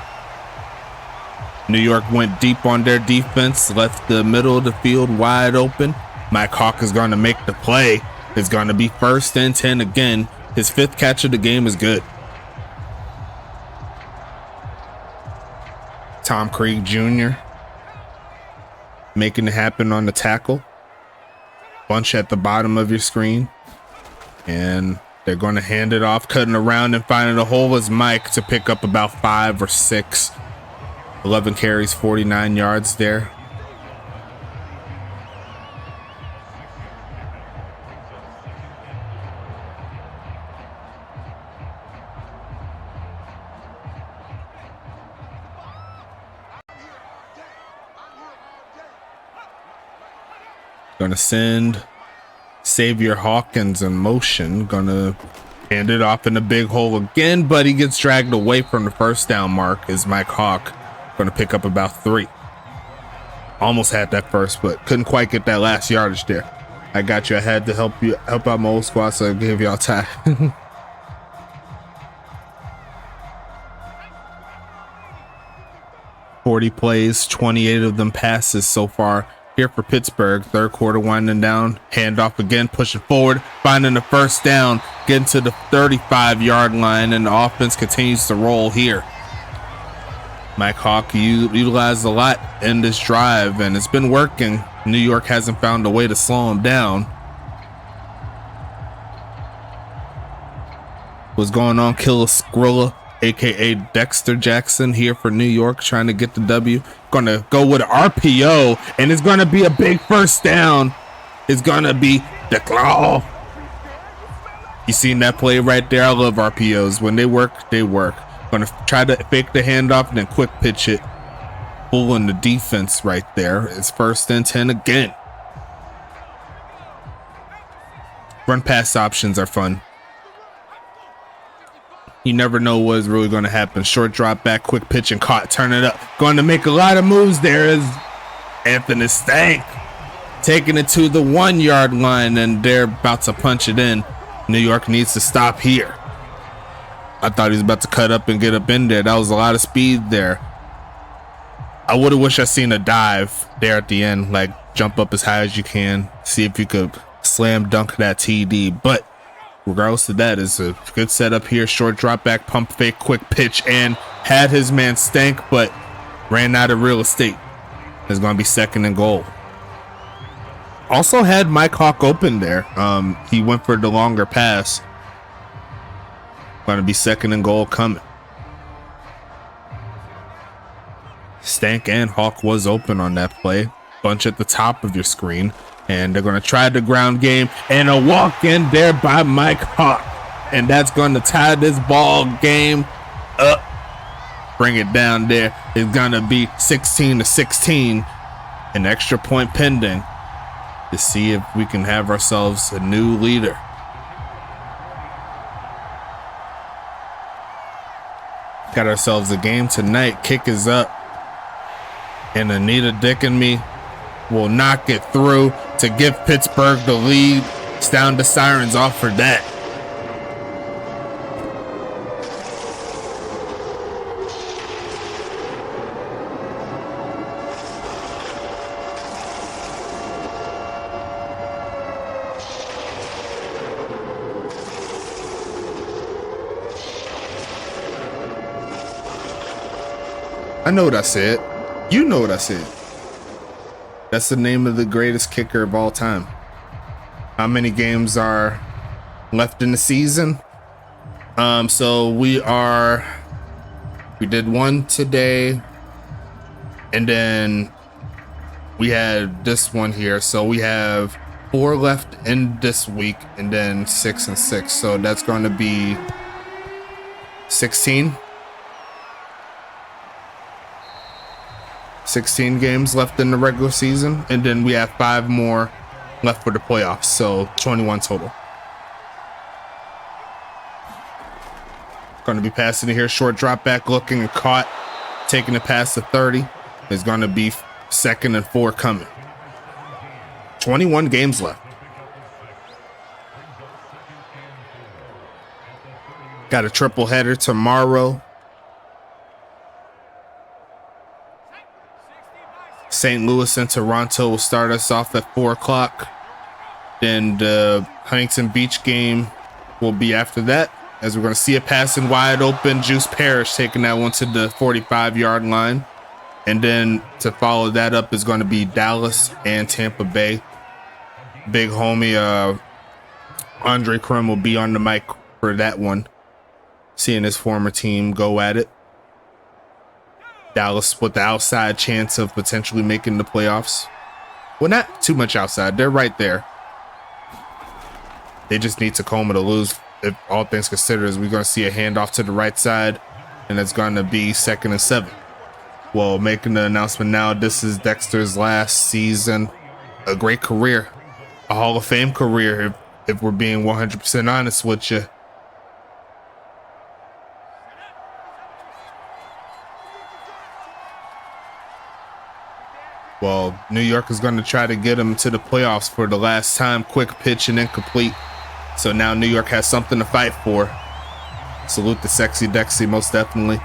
New York went deep on their defense, left the middle of the field wide open. Mike Hawk is going to make the play. It's going to be 1st and 10 again. His 5th catch of the game is good. Tom Krieg Jr. making it happen on the tackle. Bunch at the bottom of your screen, and they're going to hand it off, cutting around and finding a hole is Mike to pick up about 5 or 6. 11 carries, 49 yards there. Gonna send Xavier Hawkins in motion. Gonna hand it off in the big hole again, but he gets dragged away from the first down mark. Is Mike Hawk gonna pick up about 3. Almost had that first, but couldn't quite get that last yardage there. I got you. I had to help out my old squad, so I gave y'all time. 40 plays, 28 of them passes so far here for Pittsburgh. 3rd quarter winding down, handoff again, pushing forward, finding the first down, getting to the 35-yard line, and the offense continues to roll here. Mike Hawk utilized a lot in this drive, and it's been working. New York hasn't found a way to slow him down. What's going on, Killer Skrilla, aka Dexter Jackson, here for New York, trying to get the W. Gonna go with an RPO, and it's gonna be a big first down. It's gonna be the claw. You seen that play right there? I love RPOs. When they work, they work. Gonna try to fake the handoff and then quick pitch it. Fooling the defense right there. It's 1st and 10 again. Run pass options are fun. You never know what is really going to happen. Short drop back, quick pitch and caught. Turn it up. Going to make a lot of moves there is Anthony Stank. Taking it to the 1-yard line, and they're about to punch it in. New York needs to stop here. I thought he was about to cut up and get up in there. That was a lot of speed there. I would have wished I seen a dive there at the end, like jump up as high as you can, see if you could slam dunk that TD. But regardless of that, it's a good setup here. Short drop back, pump fake, quick pitch, and had his man Stank, but ran out of real estate. It's going to be 2nd and goal. Also had Mike Hawk open there. He went for the longer pass. Going to be 2nd and goal coming. Stank and Hawk was open on that play. Bunch at the top of your screen. And they're going to try the ground game, and a walk in there by Mike Hawk. And that's going to tie this ball game up. bring it down there. It's gonna be 16-16. An extra point pending to see if we can have ourselves a new leader. Got ourselves a game tonight. Kick is up. And Anita Dick and me will knock it through to give Pittsburgh the lead. It's down to sirens off for that. I know what I said. You know what I said. That's the name of the greatest kicker of all time. How many games are left in the season? So we did one today, and then we had this one here. So we have 4 left in this week, and then 6 and 6. So that's going to be 16. 16 games left in the regular season, and then we have 5 more left for the playoffs, so 21 total. Going to be passing it here, short drop back, looking and caught, taking it past the 30. Is going to be 2nd and 4 coming. 21 games left. Got a triple header tomorrow. St. Louis and Toronto will start us off at 4 o'clock. Then the Huntington Beach game will be after that, as we're going to see it passing wide open. Juice Parrish taking that one to the 45-yard line. And then to follow that up is going to be Dallas and Tampa Bay. Big homie Andre Krim will be on the mic for that one, seeing his former team go at it. Dallas with the outside chance of potentially making the playoffs. Well, not too much outside. They're right there. They just need Tacoma to lose, if all things considered. As we're going to see a handoff to the right side, and it's going to be 2nd and 7. Well, making the announcement now, this is Dexter's last season. A great career. A Hall of Fame career, if we're being 100% honest with you. Well, New York is going to try to get him to the playoffs for the last time. Quick pitch and incomplete. So now New York has something to fight for. Salute the sexy Dexy, most definitely.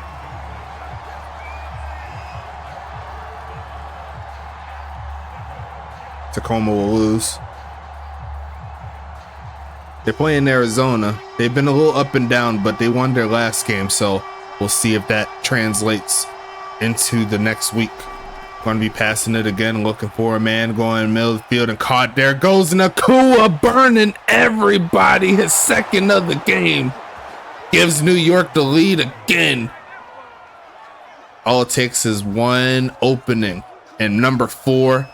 Tacoma will lose. They're playing Arizona. They've been a little up and down, but they won their last game. So we'll see if that translates into the next week. Going to be passing it again, looking for a man, going middle of the field and caught. There goes Nakua, burning everybody. His 2nd of the game gives New York the lead again. All it takes is one opening, and number 4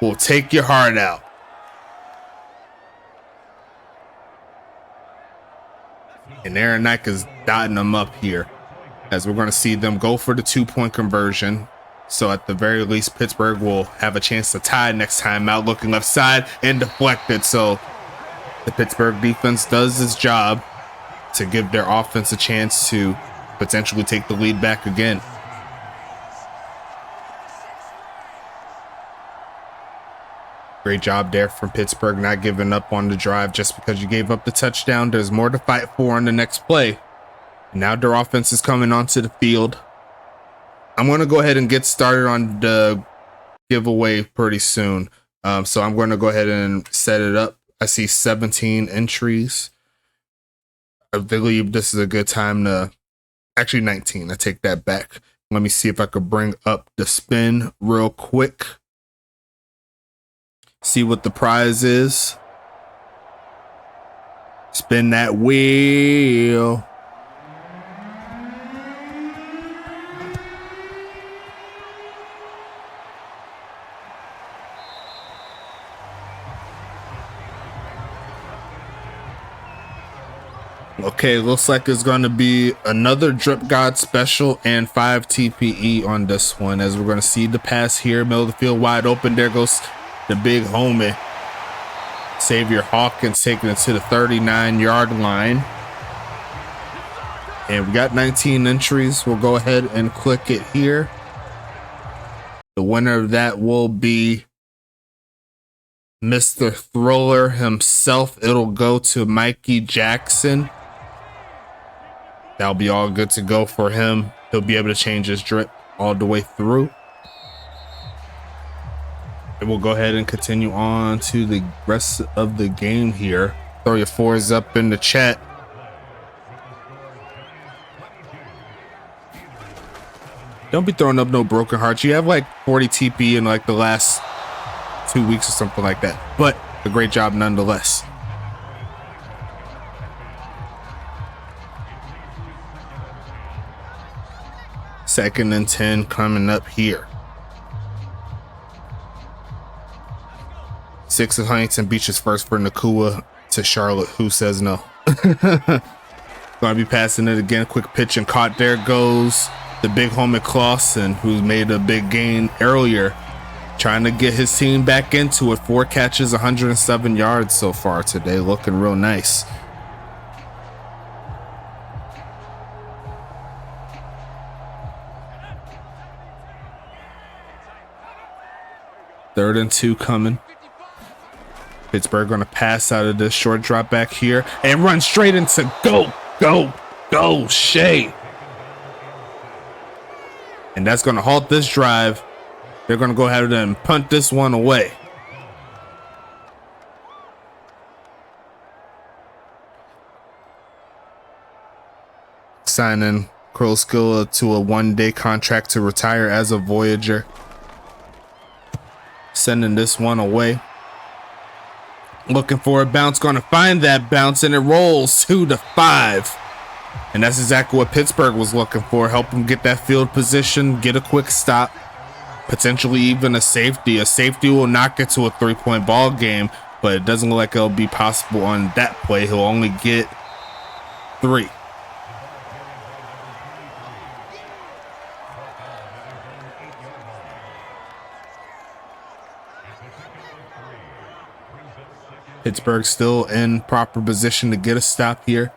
will take your heart out. And Aaron Knight is dotting them up here, as we're going to see them go for the 2-point conversion. So at the very least, Pittsburgh will have a chance to tie next time out. Looking left side and deflected. So the Pittsburgh defense does its job to give their offense a chance to potentially take the lead back again. Great job there from Pittsburgh, not giving up on the drive just because you gave up the touchdown. There's more to fight for on the next play. Now their offense is coming onto the field. I'm going to go ahead and get started on the giveaway pretty soon. So I'm going to go ahead and set it up. I see 17 entries. I believe this is a good time to, actually 19. I take that back. Let me see if I could bring up the spin real quick. See what the prize is. Spin that wheel. Okay, looks like it's going to be another Drip God special and 5 TPE on this one, as we're going to see the pass here. Middle of the field wide open. There goes the big homie. Xavier Hawkins taking it to the 39-yard line. And we got 19 entries. We'll go ahead and click it here. The winner of that will be Mr. Thriller himself. It'll go to Mikey Jackson. That'll be all good to go for him. He'll be able to change his drip all the way through. And we'll go ahead and continue on to the rest of the game here. Throw your fours up in the chat. Don't be throwing up no broken hearts. You have like 40 TP in like the last 2 weeks or something like that. But a great job nonetheless. Second and 10 coming up here. 6 of Huntington Beach's first for Nakua to Charlotte, who says no. Gonna be passing it again. Quick pitch and caught. There goes the big homie Clausen, who made a big gain earlier, trying to get his team back into it. 4 catches, 107 yards so far today. Looking real nice. Third and 2 coming. Pittsburgh going to pass out of this short drop back here and run straight into go, Shea. And that's going to halt this drive. They're going to go ahead and punt this one away. Signing Kroskilla to a 1-day contract to retire as a Voyager. Sending this one away. Looking for a bounce, going to find that bounce, and it rolls 2 to 5. And that's exactly what Pittsburgh was looking for. Help them get that field position, get a quick stop, potentially even a safety. A safety will not get to a 3-point ball game, but it doesn't look like it'll be possible on that play. He'll only get 3. Pittsburgh still in proper position to get a stop here.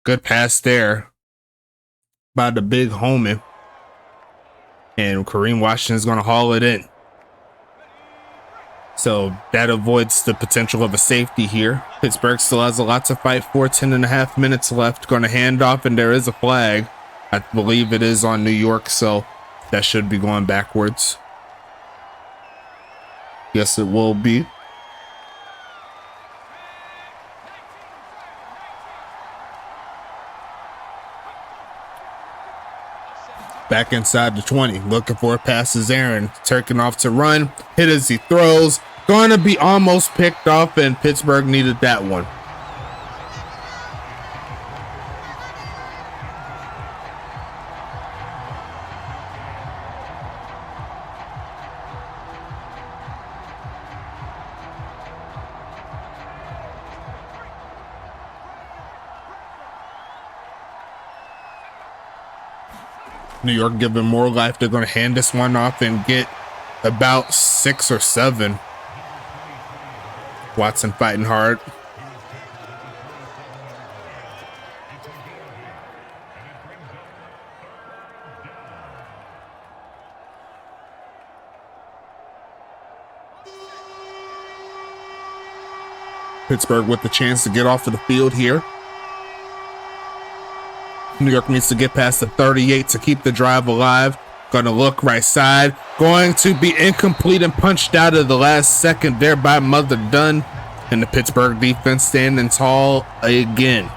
Good pass there by the big homie. And Kareem Washington is going to haul it in. So that avoids the potential of a safety here. Pittsburgh still has a lot to fight for. 10.5 minutes left. Going to hand off, and there is a flag. I believe it is on New York, so that should be going backwards. Yes, it will be. Back inside the 20, looking for a pass is Aaron. Turking off to run, hit as he throws. Going to be almost picked off, and Pittsburgh needed that one. New York giving more life. They're going to hand this one off and get about 6 or 7. Watson fighting hard. Pittsburgh with the chance to get off of the field here. New York needs to get past the 38 to keep the drive alive. Gonna look right side. Going to be incomplete and punched out of the last second there by Mother Dunn. And the Pittsburgh defense standing tall again.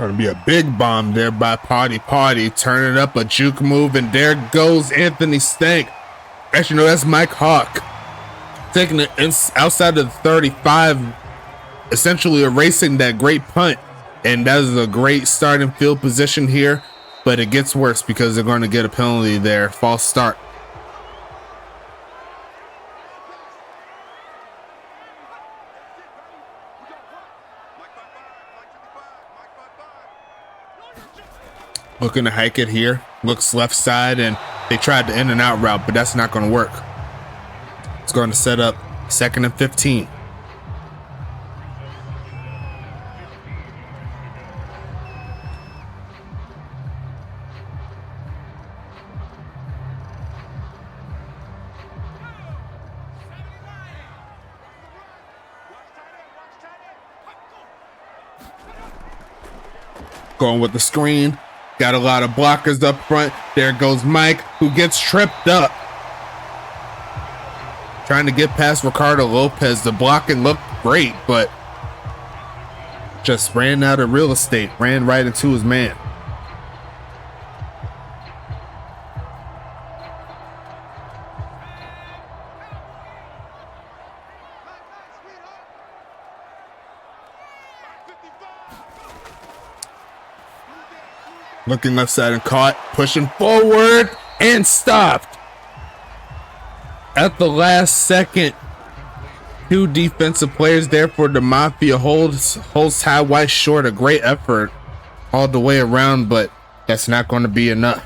Gonna be a big bomb there by Party. Turning up a juke move, and there goes Anthony Stank. Actually, no, that's Mike Hawk. Taking it outside of the 35, essentially erasing that great punt. And that is a great starting field position here, but it gets worse because they're going to get a penalty there. False start. Looking to hike it here. Looks left side, and they tried the in and out route, but that's not going to work. It's going to set up 2nd and 15. Going with the screen. Got a lot of blockers up front. There goes Mike, who gets tripped up. Trying to get past Ricardo Lopez. The blocking looked great, but just ran out of real estate. Ran right into his man. Looking left side and caught, pushing forward and stopped at the last second. 2 defensive players there for the Mafia. Holds Ty White short. A great effort all the way around, but that's not going to be enough.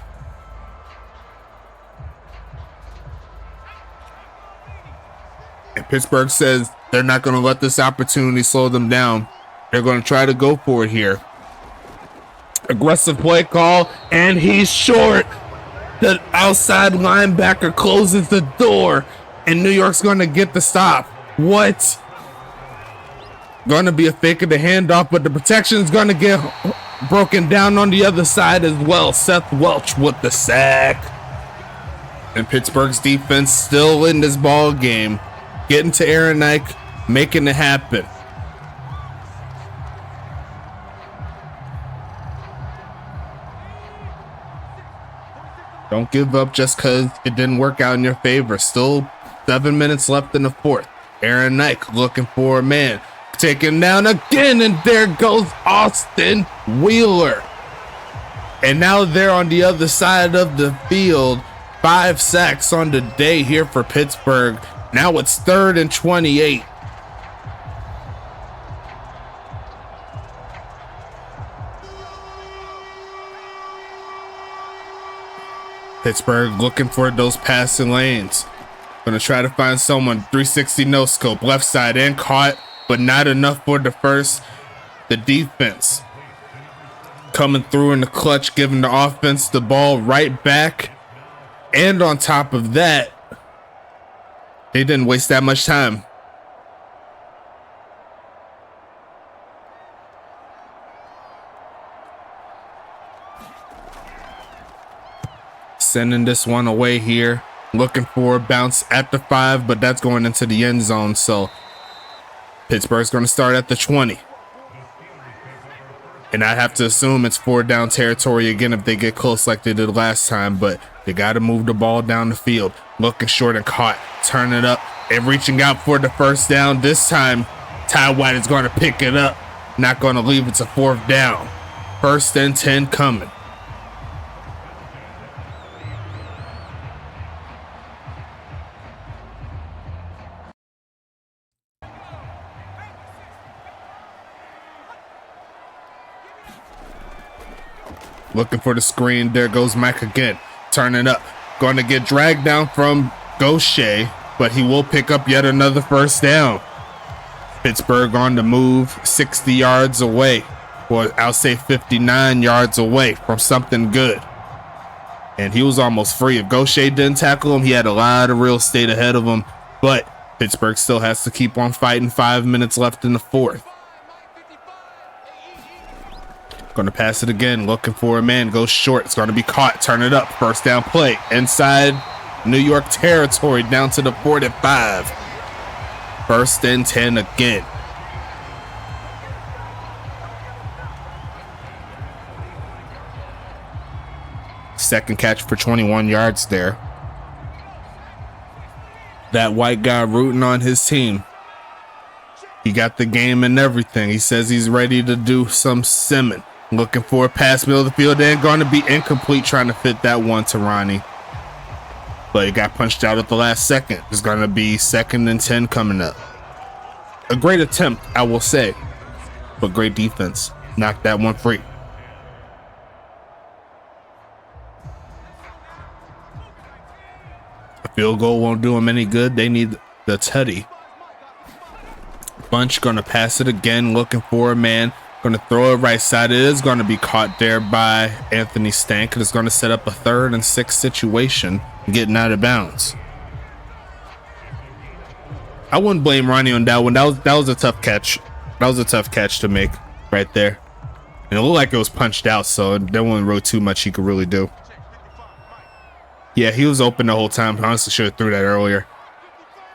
And Pittsburgh says they're not going to let this opportunity slow them down. They're going to try to go for it here. Aggressive play call, and he's short. The outside linebacker closes the door, and New York's going to get the stop. What? Going to be a fake of the handoff, but the protection is going to get broken down on the other side as well. Seth Welch with the sack. And Pittsburgh's defense still in this ball game, getting to Aaron Ike, making it happen. Don't give up just because it didn't work out in your favor. Still 7 minutes left in the 4th. Aaron Knight looking for a man. Taken down again, and there goes Austin Wheeler. And now they're on the other side of the field. 5 sacks on the day here for Pittsburgh. Now it's 3rd and 28. Pittsburgh looking for those passing lanes. Gonna try to find someone. 360 no scope, left side, and caught, but not enough for the first. The defense coming through in the clutch, giving the offense the ball right back. And on top of that, they didn't waste that much time. Sending this one away here. Looking for a bounce at the 5, but that's going into the end zone. So Pittsburgh's going to start at the 20. And I have to assume it's 4th down territory again if they get close like they did last time, but they got to move the ball down the field. Looking short and caught. Turn it up and reaching out for the 1st down. This time, Ty White is going to pick it up. Not going to leave it to 4th down. 1st and 10 coming. Looking for the screen. There goes Mike again. Turning up. Going to get dragged down from Gaucher, but he will pick up yet another 1st down. Pittsburgh on the move, 60 yards away. Or I'll say 59 yards away from something good. And he was almost free. If Gaucher didn't tackle him, he had a lot of real estate ahead of him. But Pittsburgh still has to keep on fighting. 5 minutes left in the 4th. Going to pass it again, looking for a man, goes short. It's going to be caught. Turn it up. 1st down play inside New York territory, down to the 45. 1st and 10 again. Second catch for 21 yards there. That white guy rooting on his team. He got the game and everything. He says he's ready to do some simming. Looking for a pass middle of the field. They're going to be incomplete trying to fit that one to Ronnie. But he got punched out at the last second. It's going to be 2nd and 10 coming up. A great attempt, I will say. But great defense. Knocked that one free. A field goal won't do them any good. They need the tutty. Bunch going to pass it again. Looking for a man. Going to throw it right side. It is going to be caught there by Anthony Stank. It's going to set up a 3rd and 6 situation, getting out of bounds. I wouldn't blame Ronnie on that one. That was a tough catch. That was a tough catch to make right there. And it looked like it was punched out, so there wasn't really too much he could really do. Yeah, he was open the whole time. Honestly, should have threw that earlier.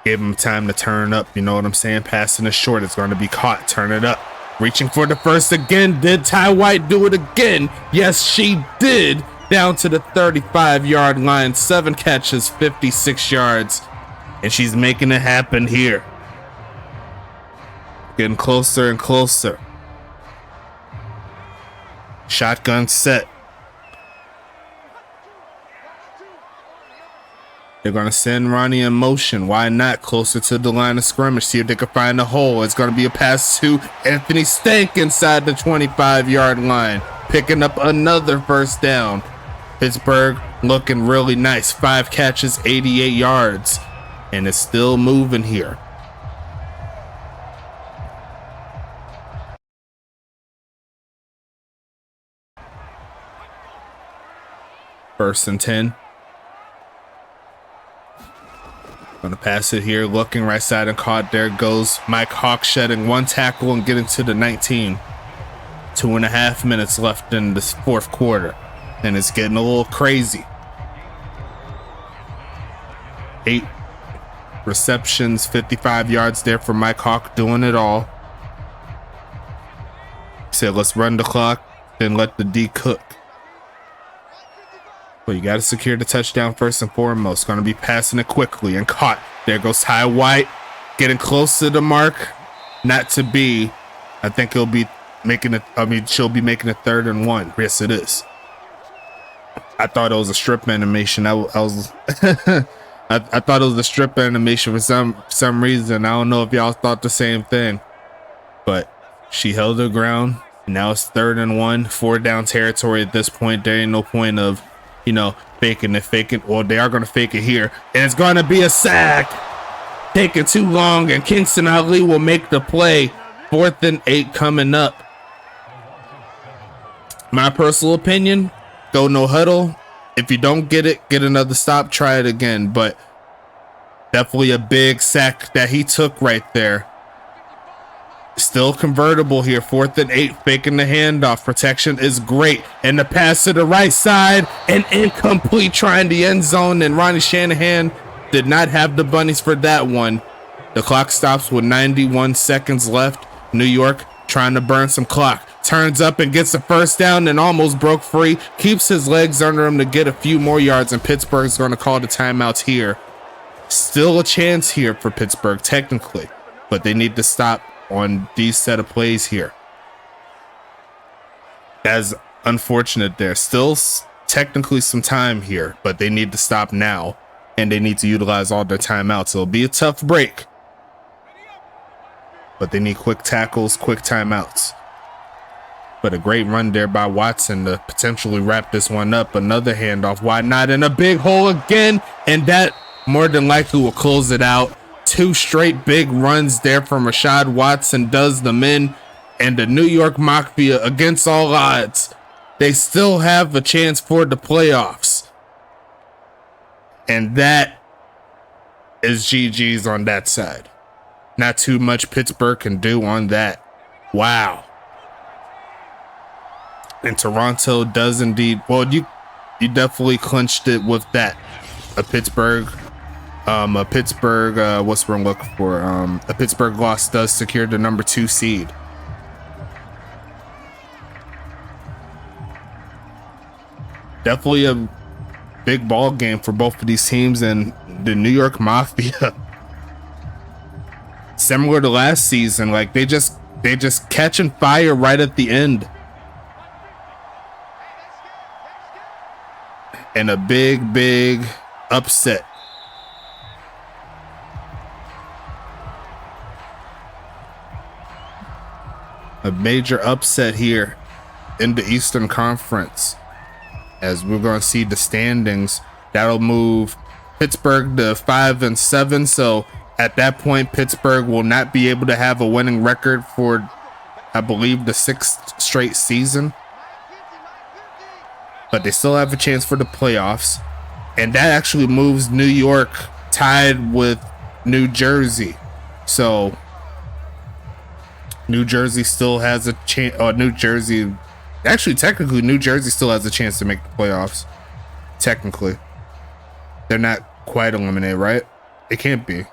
Gave him time to turn up. You know what I'm saying? Passing it short. It's going to be caught. Turn it up. Reaching for the first again. Did Ty White do it again? Yes, she did. Down to the 35-yard line. 7 catches, 56 yards. And she's making it happen here. Getting closer and closer. Shotgun set. They're going to send Ronnie in motion. Why not? Closer to the line of scrimmage. See if they can find a hole. It's going to be a pass to Anthony Stank inside the 25-yard line. Picking up another first down. Pittsburgh looking really nice. 5 catches, 88 yards. And it's still moving here. First and 10. Gonna pass it here, looking right side and caught. There goes Mike Hawk, shedding 1 tackle and getting to the 19. 2.5 minutes left in this 4th quarter, and it's getting a little crazy. 8 receptions, 55 yards there for Mike Hawk, doing it all. He said, let's run the clock, then let the D cook. But you got to secure the touchdown first and foremost. Going to be passing it quickly and caught. There goes Ty White, getting close to the mark. Not to be. I think he'll be making it. I mean, she'll be making it 3rd and 1. Yes, it is. I thought it was a strip animation. I was. I thought it was a strip animation for some reason. I don't know if y'all thought the same thing, but she held her ground. Now it's 3rd and 1, 4 down territory at this point. There ain't no point of, you know, faking it. Well, they are going to fake it here. And it's going to be a sack. Taking too long, and Kingston Ali will make the play. 4th and 8 coming up. My personal opinion, go no huddle. If you don't get it, get another stop, try it again. But definitely a big sack that he took right there. Still convertible here. 4th and 8, faking the handoff. Protection is great. And the pass to the right side, and incomplete, trying the end zone. And Ronnie Shanahan did not have the bunnies for that one. The clock stops with 91 seconds left. New York trying to burn some clock. Turns up and gets the first down and almost broke free. Keeps his legs under him to get a few more yards, and Pittsburgh's going to call the timeouts here. Still a chance here for Pittsburgh, technically, but they need to stop on these set of plays here. That's unfortunate. There's still technically some time here, but they need to stop now, and they need to utilize all their timeouts. It'll be a tough break, but they need quick tackles, quick timeouts. But a great run there by Watson to potentially wrap this one up. Another handoff. Why not? In a big hole again, and that more than likely will close it out. 2 straight big runs there from Rashad Watson does them in, and the New York Mafia, against all odds, they still have a chance for the playoffs. And that is GG's on that side. Not too much Pittsburgh can do on that. Wow. And Toronto does indeed. Well, you definitely clinched it with that. A Pittsburgh what's we're looking for? A Pittsburgh loss does secure the number 2 seed. Definitely big ball game for both of these teams, and the New York Mafia, similar to last season, like they just catching fire right at the end. And a big upset. A major upset here in the Eastern Conference. As we're going to see the standings, that'll move Pittsburgh to 5-7. So at that point, Pittsburgh will not be able to have a winning record for, I believe, the 6th straight season. But they still have a chance for the playoffs. And that actually moves New York tied with New Jersey. So New Jersey still has a chance. Technically, New Jersey still has a chance to make the playoffs. Technically. They're not quite eliminated, right? It can't be.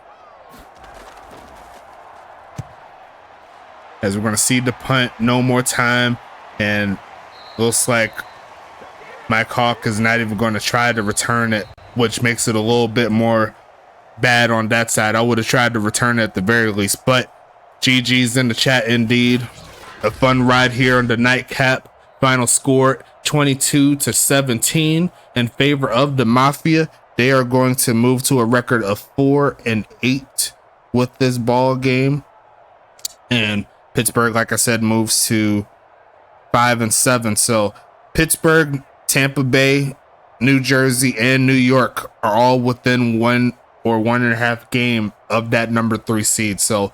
As we're going to see the punt, no more time. And looks like Mike Hawk is not even going to try to return it, which makes it a little bit more bad on that side. I would have tried to return it at the very least, but GG's in the chat indeed. A fun ride here on the nightcap. Final score 22-17 in favor of the Mafia. They are going to move to a record of 4-8 with this ball game. And Pittsburgh, like I said, moves to 5-7. So Pittsburgh, Tampa Bay, New Jersey, and New York are all within 1 or 1.5 game of that number 3 seed. So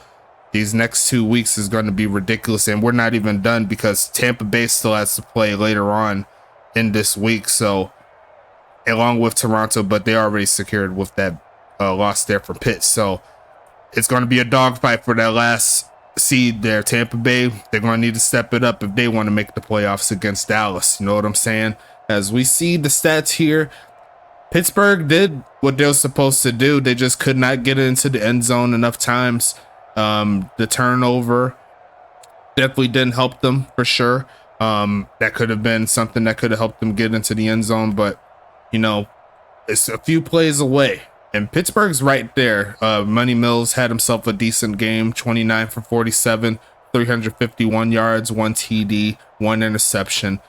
these next 2 weeks is going to be ridiculous, and we're not even done because Tampa Bay still has to play later on in this week. So along with Toronto, but they already secured with that loss there for Pitt. So it's going to be a dogfight for that last seed there. Tampa Bay, they're going to need to step it up if they want to make the playoffs against Dallas. You know what I'm saying? As we see the stats here, Pittsburgh did what they were supposed to do. They just could not get into the end zone enough times. The turnover definitely didn't help them for sure. That could have been something that could have helped them get into the end zone, but you know, it's a few plays away. And Pittsburgh's right there. Money Mills had himself a decent game, 29 for 47, 351 yards, 1 TD, 1 interception.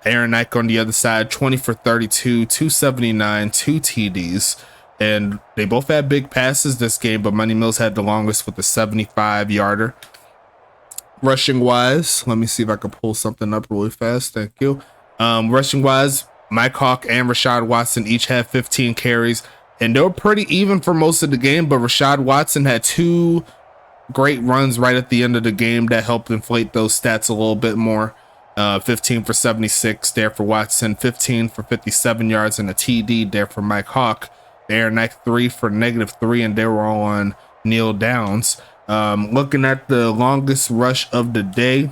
Aaron Ike on the other side, 20 for 32, 279, 2 TDs. And they both had big passes this game, but Money Mills had the longest with a 75-yarder. Rushing wise, let me see if I can pull something up really fast. Thank you. Rushing wise, Mike Hawk and Rashad Watson each had 15 carries, and they were pretty even for most of the game, but Rashad Watson had 2 great runs right at the end of the game that helped inflate those stats a little bit more. 15 for 76 there for Watson, 15 for 57 yards, and a TD there for Mike Hawk. Aaron Ike 3 for -3, and they were all on kneel downs. Looking at the longest rush of the day,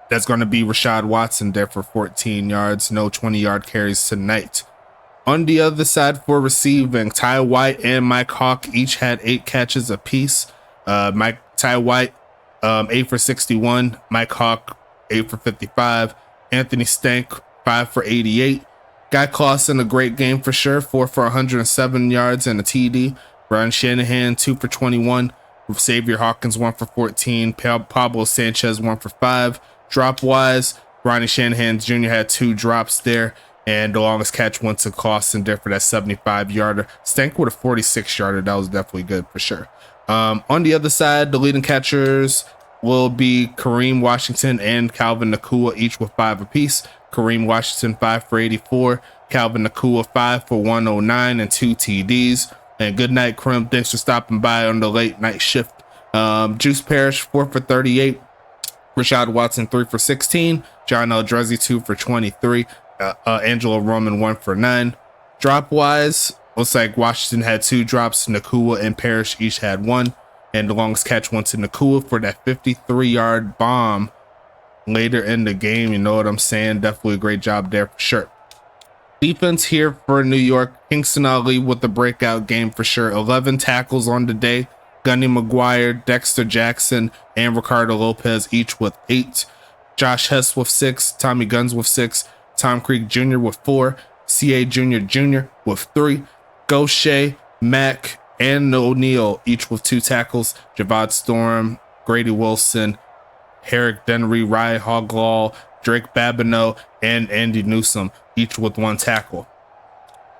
that's going to be Rashad Watson there for 14 yards, no 20-yard carries tonight. On the other side for receiving, Ty White and Mike Hawk each had 8 catches apiece. Ty White, 8 for 61. Mike Hawk, 8 for 55. Anthony Stank, 5 for 88. Guy Clausen, a great game for sure, 4 for 107 yards and a TD. Brian Shanahan, 2 for 21. Xavier Hawkins, 1 for 14. Pablo Sanchez, 1 for 5. Drop wise, Ronnie Shanahan Jr. had 2 drops there, and the longest catch went to Clausen there for that 75-yarder. Stank with a 46-yarder. That was definitely good for sure. On the other side, the leading catchers will be Kareem Washington and Calvin Nakua, each with 5 apiece. Kareem Washington, 5 for 84. Calvin Nakua, 5 for 109 and 2 TDs. And good night, Krim. Thanks for stopping by on the late night shift. Juice Parrish, 4 for 38. Rashad Watson, 3 for 16. John Eldrezzi, 2 for 23. Angelo Roman, 1 for 9. Drop wise, looks like Washington had 2 drops. Nakua and Parrish each had 1. And the longest catch went to Nakua for that 53-yard bomb later in the game. You know what I'm saying? Definitely a great job there for sure. Defense here for New York. Kingston Ali with the breakout game for sure. 11 tackles on the day. Gunny McGuire, Dexter Jackson, and Ricardo Lopez each with 8. Josh Hess with 6. Tommy Guns with 6. Tom Creek Jr. with 4. C.A. Jr. with 3. Gaucher, Mack, and O'Neal, each with 2 tackles. Javad Storm, Grady Wilson, Herrick Dennery, Ryan Hoglaw, Drake Babineau, and Andy Newsom, each with 1 tackle.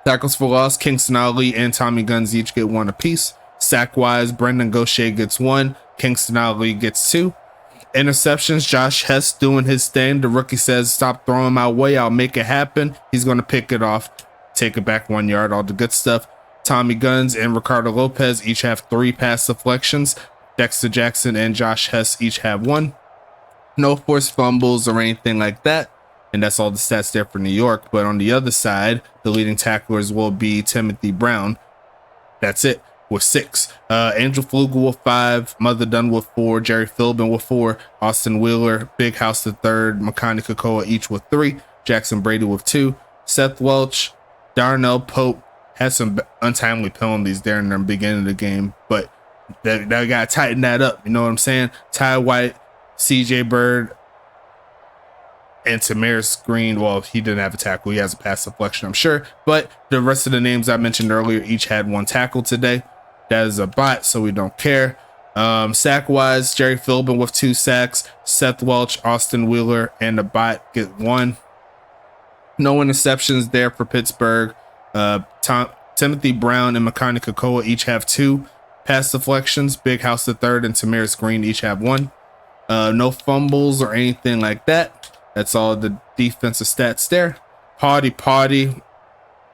Tackles for loss, Kingston Ali and Tommy Guns each get 1 apiece. Sack-wise, Brendan Gaucher gets 1. Kingston Ali gets 2. Interceptions, Josh Hess doing his thing. The rookie says, stop throwing my way, I'll make it happen. He's going to pick it off, take it back 1 yard, all the good stuff. Tommy Guns and Ricardo Lopez each have 3 pass deflections. Dexter Jackson and Josh Hess each have 1. No forced fumbles or anything like that. And that's all the stats there for New York. But on the other side, the leading tacklers will be Timothy Brown. That's it, with 6. Angel Flugel with 5. Mother Dunn with 4. Jerry Philbin with 4. Austin Wheeler, Big House the third. Makani Kakoa each with 3. Jackson Brady with 2. Seth Welch, Darnell Pope had some untimely penalties there in the beginning of the game. But they got to tighten that up. You know what I'm saying? Ty White, CJ Bird, and Tamaris Green. Well, he didn't have a tackle. He has a pass deflection, I'm sure. But the rest of the names I mentioned earlier each had 1 tackle today. That is a bot, so we don't care. Sack-wise, Jerry Philbin with 2 sacks. Seth Welch, Austin Wheeler, and the bot get 1. No interceptions there for Pittsburgh. Timothy Brown and Makani Kakoa each have 2 pass deflections. Big House the third and Tamaris Green each have 1. No fumbles or anything like that. That's all the defensive stats there. Potty,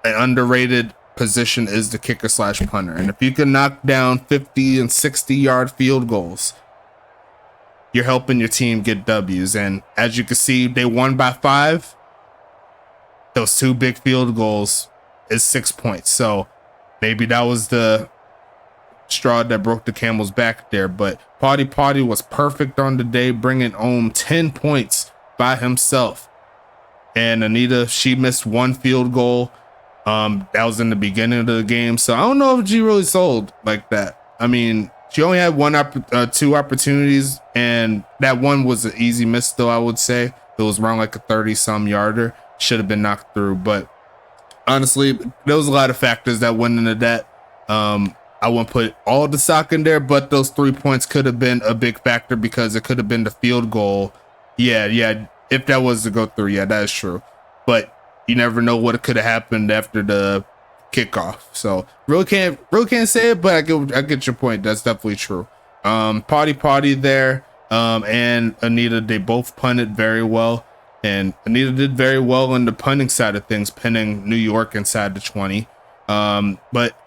an underrated position is the kicker / punter. And if you can knock down 50 and 60 yard field goals, you're helping your team get W's. And as you can see, they won by 5. Those 2 big field goals is 6 points. So maybe that was the straw that broke the camel's back there. But Potty was perfect on the day, bringing home 10 points by himself. And Anita, she missed 1 field goal. That was in the beginning of the game. So I don't know if she really sold like that. I mean, she only had 2 opportunities, and that one was an easy miss, though, I would say. It was around like a 30-some yarder. Should have been knocked through. But honestly, there was a lot of factors that went into that. I wouldn't put all the stock in there, but those 3 points could have been a big factor because it could have been the field goal. Yeah. If that was to go through, yeah, that is true. But you never know what could have happened after the kickoff. So really can't say it, but I get your point. That's definitely true. Potty there, and Anita, they both punted very well. And Anita did very well on the punting side of things, pinning New York inside the 20. But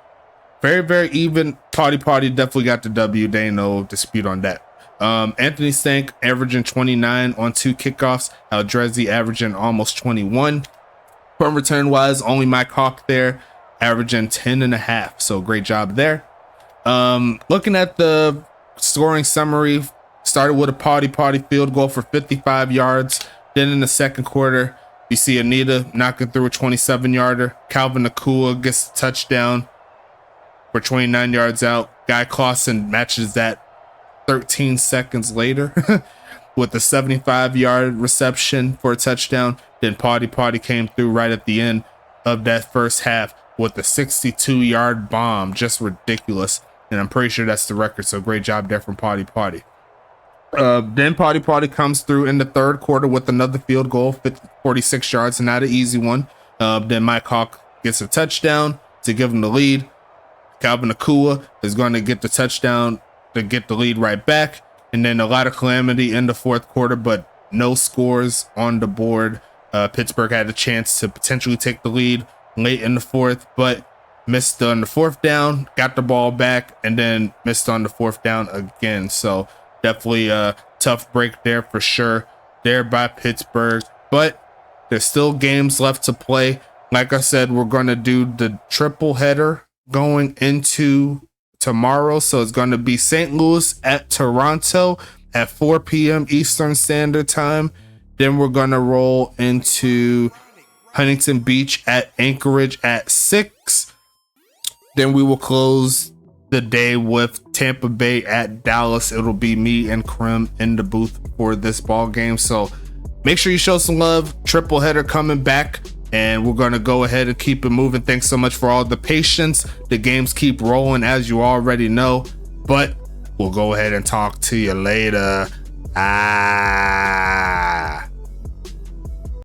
very, very even. Potty definitely got the W. There ain't no dispute on that. Anthony Stank averaging 29 on 2 kickoffs. Aldrezi averaging almost 21. Punt return wise, only Mike Hawk there, averaging 10.5. So great job there. Looking at the scoring summary, started with a Potty field goal for 55 yards. Then in the second quarter, you see Anita knocking through a 27-yarder. Calvin Nakua gets the touchdown for 29 yards out. Guy Clausen matches that 13 seconds later with a 75-yard reception for a touchdown. Then Potty came through right at the end of that first half with a 62-yard bomb. Just ridiculous. And I'm pretty sure that's the record. So great job there from Potty. Then Potty comes through in the third quarter with another field goal, 46 yards, and not an easy one. Then Mike Hawk gets a touchdown to give him the lead. Calvin Nakua is going to get the touchdown to get the lead right back. And then a lot of calamity in the fourth quarter, but no scores on the board. Pittsburgh had a chance to potentially take the lead late in the fourth, but missed on the fourth down, got the ball back, and then missed on the fourth down again. So definitely a tough break there for sure there by Pittsburgh, but there's still games left to play. Like I said, we're going to do the triple header going into tomorrow. So it's going to be St. Louis at Toronto at 4 p.m. Eastern Standard Time. Then we're going to roll into Huntington Beach at Anchorage at 6. Then we will close the day with Tampa Bay at Dallas. It'll be me and Krim in the booth for this ball game. So make sure you show some love. Triple header coming back. and we're going to go ahead and keep it moving. Thanks so much for all the patience. The games keep rolling, as you already know, but we'll go ahead and talk to you later.